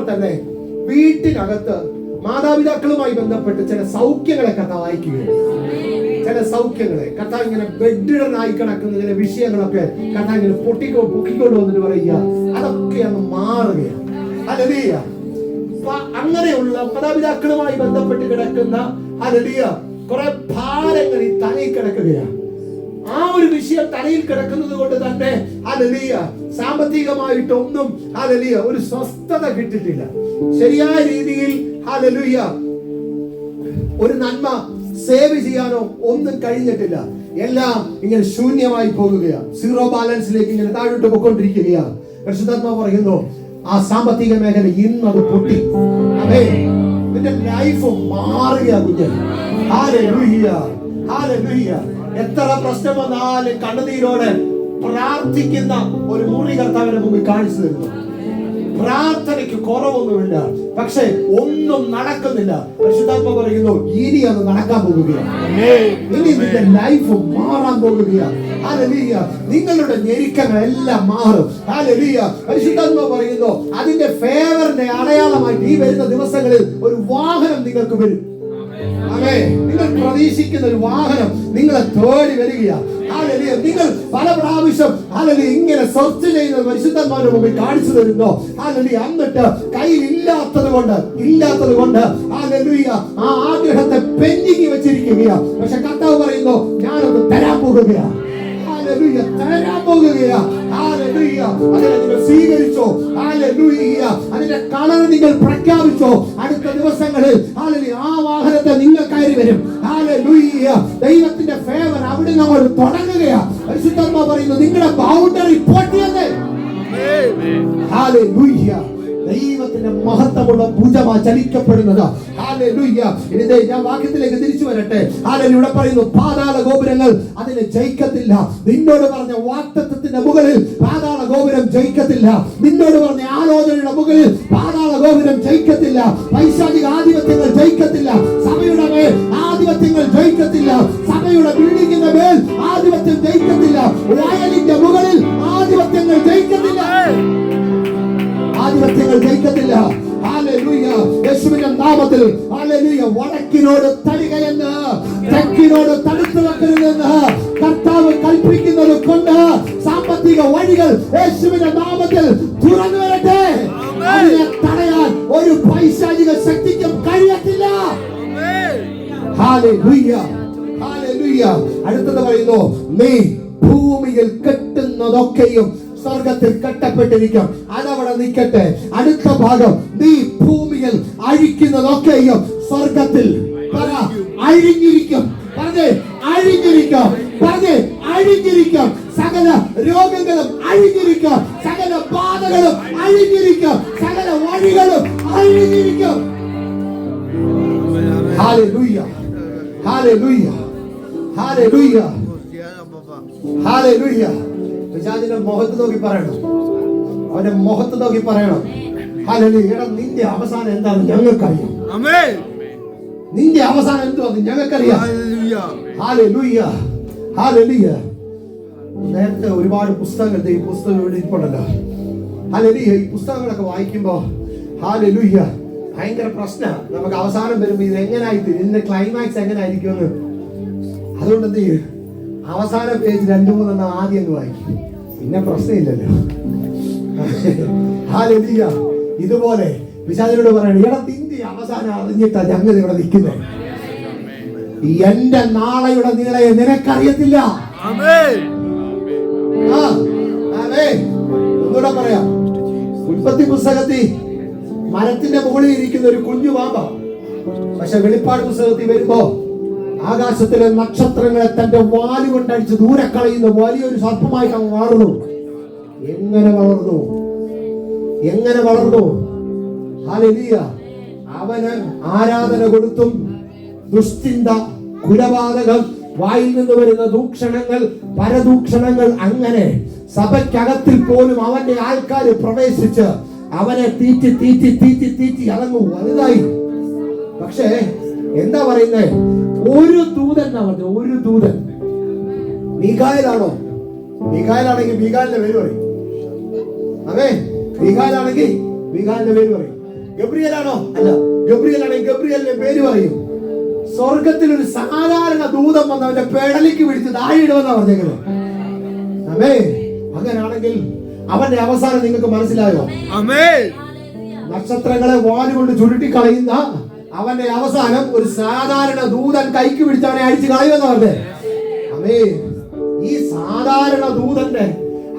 തന്നെ വീട്ടിനകത്ത് മാതാപിതാക്കളുമായി ബന്ധപ്പെട്ട് ചില സൗഖ്യങ്ങളെ കർത്താവ് അയക്കുകയാണ്. ചില സൗഖ്യങ്ങളെ കർത്താവ് ഇങ്ങനെ ബെഡിഡനായി കിടക്കുന്ന ചില വിഷയങ്ങളൊക്കെ കർത്താവ് ഇങ്ങനെ പൊക്കിക്കൊണ്ട് വന്നിട്ട് പറയുക, അതൊക്കെ അങ്ങ് മാറുകയാണ്. ഹല്ലേലൂയ. അങ്ങനെയുള്ള മാതാപിതാക്കളുമായി ബന്ധപ്പെട്ട് കിടക്കുന്ന ഹല്ലേലൂയ കുറെ ഭാരങ്ങൾ ഈ തലയിൽ കിടക്കുകയാണ്. ആ ഒരു വിഷയം തലയിൽ കിടക്കുന്നത് കൊണ്ട് തന്നെ ഹല്ലേലൂയ സാമ്പത്തികമായിട്ടൊന്നും ഹല്ലേലൂയ ഒരു സ്വസ്ഥത കിട്ടിയിട്ടില്ല. ശരിയായ രീതിയിൽ ഹല്ലേലൂയ ഒരു നന്മ സേവ് ചെയ്യാനോ ഒന്നും കഴിഞ്ഞിട്ടില്ല. എല്ലാം ഇങ്ങനെ ശൂന്യമായി പോകുകയാണ്. സീറോ ബാലൻസിലേക്ക് ഇങ്ങനെ താഴോട്ട് പോയിക്കൊണ്ടിരിക്കുകയാണ്. പരിശുദ്ധാത്മാവ് പറയുന്നു ആ സാമ്പത്തിക മേഖല ഇന്ന് അത് പൊട്ടി. നിന്റെ ലൈഫ് മാറുകയാ കുഞ്ഞ്. Hallelujah, hallelujah. എത്ര പ്രശ്നം വന്നാലും കണ്ണുനീരോടെ പ്രാർത്ഥിക്കുന്ന ഒരു മുറി കർത്താവിന്റെ മുമ്പിൽ കാണിച്ചു തരുന്നു. പ്രാർത്ഥനയ്ക്ക് കുറവൊന്നുമില്ല, പക്ഷെ ഒന്നും നടക്കുന്നില്ല. പരിശുദ്ധാത്മാവ് പറയുന്നു ഇനി അത് നടക്കാൻ പോകുകയാണ്. ഇനി നിന്റെ ലൈഫ് മാറാൻ പോകുകയാണ്. ഹല്ലേലൂയ. നിങ്ങളുടെ ഞെരുക്കങ്ങളെല്ലാം മാറും. ഹല്ലേലൂയ. പരിശുദ്ധാത്മാവ് പറയുന്നു അതിന്റെ ഫേവറിന്റെ അടയാളമായിട്ട് ഈ വരുന്ന ദിവസങ്ങളിൽ ഒരു വാഹനം നിങ്ങൾക്ക് വരും. നിങ്ങൾ പ്രതീക്ഷിക്കുന്ന ഒരു വാഹനം നിങ്ങളെ തേടി വരികയാണ്. ഹല്ലേലൂയ. നിങ്ങൾ പല പ്രാവശ്യം ഹല്ലേലൂയ ഇങ്ങനെ സെർച്ച് ചെയ്യുന്നത് പരിശുദ്ധന്മാരുടെ മുമ്പിൽ കാണിച്ചു തരുന്നു. ഹല്ലേലൂയ. എന്നിട്ട് കയ്യിൽ ഇല്ലാത്തത് കൊണ്ട് ഹല്ലേലൂയ ആ ആഗ്രഹത്തെ പെൻഡിങ് വെച്ചിരിക്കുകയാ. പക്ഷെ കർത്താവ് പറയുന്നു, ഞാനത് തരാൻ പോകുകയാ. ഹല്ലേലൂയ. തരാൻ പോകുകയാ. ഹല്ലേലൂയ. അതിനെ നിങ്ങൾ സ്വീകരിച്ചോ. ഹല്ലേലൂയ. അതിന്റെ കളർ നിങ്ങൾ പ്രഖ്യാപിച്ചോ. അടുത്ത ദിവസങ്ങളിൽ ഹല്ലേലൂയ ആ വാഹനത്തെ നിങ്ങൾ കയറി വരും. ഹല്ലേലൂയ. ദൈവത്തിന്റെ ഫേവർ അവിടെ നമ്മൾ തുടങ്ങുകയാ. പരിശുദ്ധാത്മാവ് പറയുന്നു, നിങ്ങളുടെ ബൗണ്ടറി പൊട്ടിയെന്ന്. ഹല്ലേലൂയ. ദൈവത്തിന്റെ മഹത്വമുള്ള ഭുജമാ ചലിക്കപ്പെടുന്നത്. ഹല്ലേലൂയ. ഇനി ഞാൻ വാക്യത്തിലേക്ക് തിരിച്ചു വരട്ടെ. ഹല്ലേലൂയ. ഇവിടെ പറയുന്നു, പാതാള ഗോപുരങ്ങൾ അതിനെ ജയിക്കത്തില്ല. നിന്നോട് പറഞ്ഞ വാഗ്ദത്തത്തിന്റെ മുകളിൽ പാതാള ഗോപുരം ജയിക്കത്തില്ല. നിന്നോട് പറഞ്ഞ ആലോചനയുടെ മുകളിൽ പാതാള ഗോപുരം ജയിക്കത്തില്ല. പൈശാചിക ആധിപത്യങ്ങൾ ജയിക്കത്തില്ല. സഭയുടെ മേൽ ആധിപത്യങ്ങൾ ജയിക്കത്തില്ല. സഭയുടെ ബിൽഡിങ്ങിന്റെ മേൽ ആധിപത്യം ജയിക്കത്തില്ല. വയലിന്റെ മുകളിൽ ആധിപത്യങ്ങൾ ജയിക്കത്തില്ല. ആധിപത്യങ്ങൾ ജയിക്കത്തില്ല. ഹല്ലേലൂയ. യേശുവിന്റെ നാമത്തിൽ ഹല്ലേലൂയ. വടക്കിനോട് തടികയെന്ന് തെക്കിനോട് തടുത്തു വെക്കരുതെന്ന് കർത്താവ് കൽപ്പിക്കുന്നത് കൊണ്ട് സാമ്പത്തിക വഴികൾ യേശുവിന്റെ നാമത്തിൽ തുറന്നു വരട്ടെ. അതിനെ തടയാൻ ഒരു പൈശാചിക ശക്തിക്കും കഴിയത്തില്ല. ഹല്ലേലൂയ. ഹല്ലേലൂയ. അടുത്തത് പറയുന്നു, നീ ഭൂമിയിൽ കെട്ടുന്നതൊക്കെയും സ്വർഗത്തിൽ കെട്ടപ്പെട്ടിരിക്കും. അതവിടെ നിൽക്കട്ടെ. അടുത്ത ഭാഗം, നീ ഭൂമിയിൽ അഴിക്കുന്നതൊക്കെയും സ്വർഗത്തിൽ അഴിഞ്ഞിരിക്കും. പറഞ്ഞേ അഴിഞ്ഞിരിക്കും. പറഞ്ഞേ അഴിഞ്ഞിരിക്കും. സകല രോഗങ്ങളും അഴിഞ്ഞിരിക്കും. സകല ബാധകളും അഴിഞ്ഞിരിക്കും. സകല വഴികളും അഴിഞ്ഞിരിക്കും. ഹല്ലേലൂയ. ഹല്ലേലൂയ. ഹല്ലേലൂയ. ഹല്ലേലൂയ. പിശാചിന്റെ മുഖത്ത് നോക്കി പറയണം. അവന്റെ മുഖത്ത് നോക്കി പറയണം, ഹല്ലേലൂയ. എടാ, നിന്റെ അവസാനം എന്താണെന്ന് ഞങ്ങൾക്കറിയാം. നിന്റെ അവസാനം എന്തുവാന്ന് ഞങ്ങൾക്കറിയാം. ഹല്ലേലൂയ. ഹല്ലേലൂയ. നേരത്തെ ഒരുപാട് പുസ്തകങ്ങൾ ഈ പുസ്തകം ഇവിടെ ഇരിപ്പുണ്ടല്ലോ. ഹല്ലേലൂയ. ഈ പുസ്തകങ്ങളൊക്കെ വായിക്കുമ്പോ ഹല്ലേലൂയ ഭയങ്കര പ്രശ്നമാണ്. നമുക്ക് അവസാനം വരുമ്പോ ഇത് എങ്ങനായിരിക്കും, ഇതിന്റെ ക്ലൈമാക്സ് എങ്ങനായിരിക്കുമെന്ന്. അതുകൊണ്ട് എന്ത് ചെയ്യും, അവസാന പേജ് 2-3 ആദ്യം അങ്ങ് വായിക്കും. പിന്നെ പ്രശ്നമില്ലല്ലോ. ഹല്ലേലൂയ. ഇതുപോലെ പിശാചിനോട് പറയണം, എടാ നിന്റെ അവസാനം അറിഞ്ഞിട്ടാ ഞങ്ങൾ ഇവിടെ നിൽക്കുന്നത്. എന്റെ നാളെയുടെ നീളയെ നിനക്കറിയത്തില്ല. ഒന്നുകൂടെ പറയാം. ഉൽപ്പത്തി പുസ്തകത്തിൽ മരത്തിന്റെ മുകളിൽ ഇരിക്കുന്ന ഒരു കുഞ്ഞു പാമ്പ. പക്ഷെ വെളിപ്പാട് പുസ്തകത്തിൽ വരുമ്പോ ആകാശത്തിലെ നക്ഷത്രങ്ങളെ തന്റെ വാല് കൊണ്ടടിച്ച് ദൂരെ കളയുന്ന വലിയൊരു സർപ്പമായിട്ട് അവൻ വളർന്നു. എങ്ങനെ വളർന്നു? എങ്ങനെ വളർന്നു? ഹല്ലേലൂയ. അവന് ആരാധന കൊടുത്തും ദുശ്ചിന്ത, കുലപാതകം, വായിൽ നിന്ന് വരുന്ന ദൂഷണങ്ങൾ, പരദൂഷണങ്ങൾ, അങ്ങനെ സഭയ്ക്കകത്തിൽ പോലും അവന്റെ ആൾക്കാർ പ്രവേശിച്ച് അവനെ തീറ്റി തീറ്റി തീറ്റി തീറ്റി അതങ്ങ് വലുതായി. പക്ഷേ എന്താ പറയുന്നേ, ഒരു ദൂതൻ പറഞ്ഞു, ഒരു ദൂതൻ. മീഖായേലാണോ? മീഖായേലാണെങ്കിൽ മീഖായേലിന്റെ പേര് പറയും. അതെ, മീഖായേലാണെങ്കിൽ മീഖായേലിന്റെ പേര് പറയും. ഗബ്രിയേലാണോ? അല്ല, ഗബ്രിയേലാണെങ്കിൽ ഗബ്രിയേലിന്റെ പേര് പറയും. സ്വർഗത്തിൽ ഒരു സാധാരണ ദൂതൻ വന്ന് അവന്റെ പെടലിക്ക് പിടിച്ച് താഴെയിടുമെന്നാ പറഞ്ഞേക്കുന്നത്. അമേ. അങ്ങനാണെങ്കിൽ അവന്റെ അവസാനം നിങ്ങൾക്ക് മനസ്സിലായോ? നക്ഷത്രങ്ങളെ വാലുകൊണ്ട് ചുരുട്ടിക്കളയുന്ന അവന്റെ അവസാനം ഒരു സാധാരണ ദൂതൻ കൈക്ക് പിടിച്ചവനെ അടിച്ചു കളയുമെന്ന് പറഞ്ഞേ. അമേ. ഈ സാധാരണ ദൂതന്റെ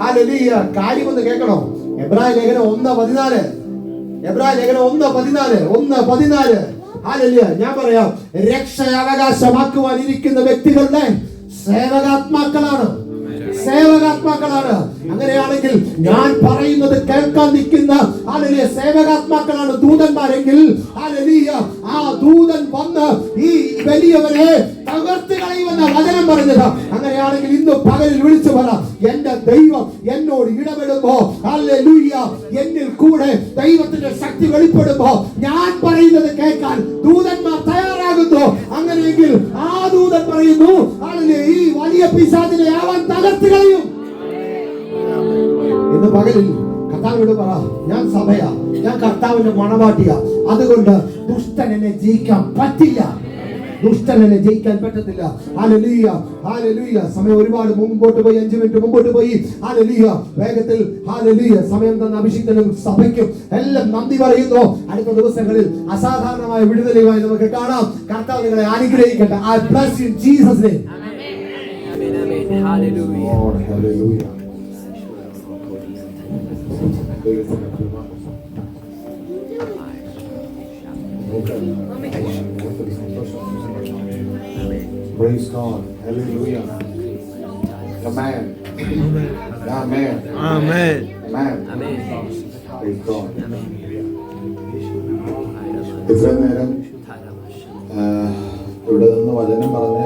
ഹല്ലേലൂയ കാര്യമൊന്ന് കേൾക്കണോ? എബ്രായ ലേഖനം 1:14. എബ്രായ ലേഖനം 1:14. ഹല്ലേലൂയ. ഞാൻ പറയാം, രക്ഷ അവകാശമാക്കുവാൻ ഇരിക്കുന്ന വ്യക്തികളുടെ സേവകാത്മാക്കളാണ്. സേവകാത്മാക്കളാണ്. അങ്ങനെയാണെങ്കിൽ ഞാൻ പറയുന്നത് കേൾക്കാൻ നിൽക്കുന്ന ഹല്ലേലൂയ സേവകാത്മാക്കളാണ് ദൂതന്മാരെങ്കിൽ, ഹല്ലേലൂയ ആ ദൂതൻ വന്ന് ഈ വലിയവരെ തകർത്ത് കളയുമെന്ന വചനം പറഞ്ഞത്. അങ്ങനെയാണെങ്കിൽ ഇന്ന് പകലിൽ വിളിച്ചു പറ, എന്റെ ദൈവം എന്നോട് ഇടപെടുമ്പോ, ഹല്ലേലൂയ എന്നിൽ കൂടെ ദൈവത്തിന്റെ ശക്തി വെളിപ്പെടുമ്പോ ഞാൻ പറയുന്നത് കേൾക്കാൻ ദൂതന്മാർ തയ്യാറാകുന്നു. അങ്ങനെയെങ്കിൽ ആ ദൂതൻ പറയുന്നു, ഹല്ലേലൂയ ഈ വലിയ പിശാചിനെ അവൻ തകർത്ത് കളയും. ഇന്ന് പകലിൽ കർത്താവിനോട് പറ, ഞാൻ സഭയാ, ഞാൻ കർത്താവിന്റെ മണവാട്ടിയാ, അതുകൊണ്ട് ദുഷ്ടൻ എന്നെ ജയിക്കാൻ പറ്റില്ല. ദുഷ്ടനെ ജയിക്കാൻ പറ്റത്തില്ല. Hallelujah, hallelujah. സമയം ഒരുപാട് മുമ്പോട്ട് പോയി, 5 മിനിറ്റ് മുമ്പോട്ട് പോയി. ഹല്ലേലൂയ, വേഗത്തിൽ. ഹല്ലേലൂയ. സമയം തന്ന അഭിഷിക്തനും സഭയ്ക്കും എല്ലാം നന്ദി പറയുന്നു. അടുത്ത ദിവസങ്ങളിൽ അസാധാരണമായ വിടുതലുമായി നമുക്ക് കാണാം. കർത്താവ് നിങ്ങളെ അനുഗ്രഹിക്കട്ടെ. I bless you in Jesus name. Hallelujah. Lord, hallelujah. Praise God. Hallelujah. Amen. Amen. Amen. Amen. Praise God. ഇത്രയും നേരം ഇവിടെ നിന്ന് വചനം പറഞ്ഞ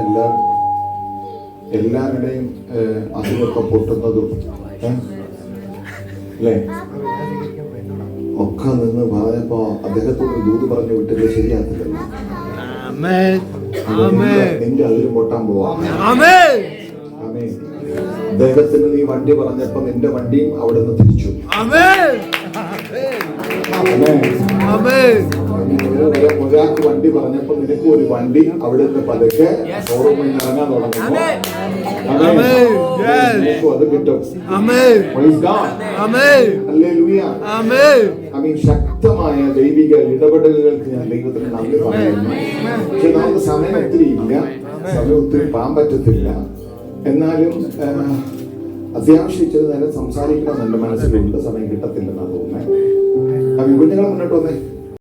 എല്ലാവരുടെയും അതിലൊക്കെ പൊട്ടുന്നതും അല്ലേ ഒക്കെ നിന്ന് പറഞ്ഞപ്പോ അദ്ദേഹത്തോട് ദൂത് പറഞ്ഞു വിട്ടില്ല, ശരിയാത്തില്ലല്ലോ. നിന്റെ അതിലും പൊട്ടാൻ പോവാ. അദ്ദേഹത്തിന് നീ വണ്ടി പറഞ്ഞപ്പോ നിന്റെ വണ്ടിയും അവിടെ നിന്ന് തിരിച്ചു. ഒരാൾക്ക് വണ്ടി പറഞ്ഞപ്പോ നിനക്ക് ഒരു വണ്ടി അവിടെ നിന്ന് പതുക്കെ ഷോറൂമിൽ നിന്ന് ഇറങ്ങാൻ തുടങ്ങുമ്പോ അത് കിട്ടും. ശക്തമായ ദൈവിക ഇടപെടലുകൾക്ക് ഞാൻ ദൈവത്തിന് നന്ദി പറയുന്നു. പക്ഷെ നമുക്ക് സമയം ഒത്തിരി ഇല്ല, സമയം ഒത്തിരി പോകാൻ പറ്റത്തില്ല. എന്നാലും അത്യാവശ്യം ഇച്ചിരി നേരം സംസാരിക്കണം എന്റെ മനസ്സിലുണ്ട്. സമയം കിട്ടത്തില്ലെന്നാണ് തോന്നുന്നത്. കുഞ്ഞുങ്ങളെ മുന്നോട്ട് വന്നേ.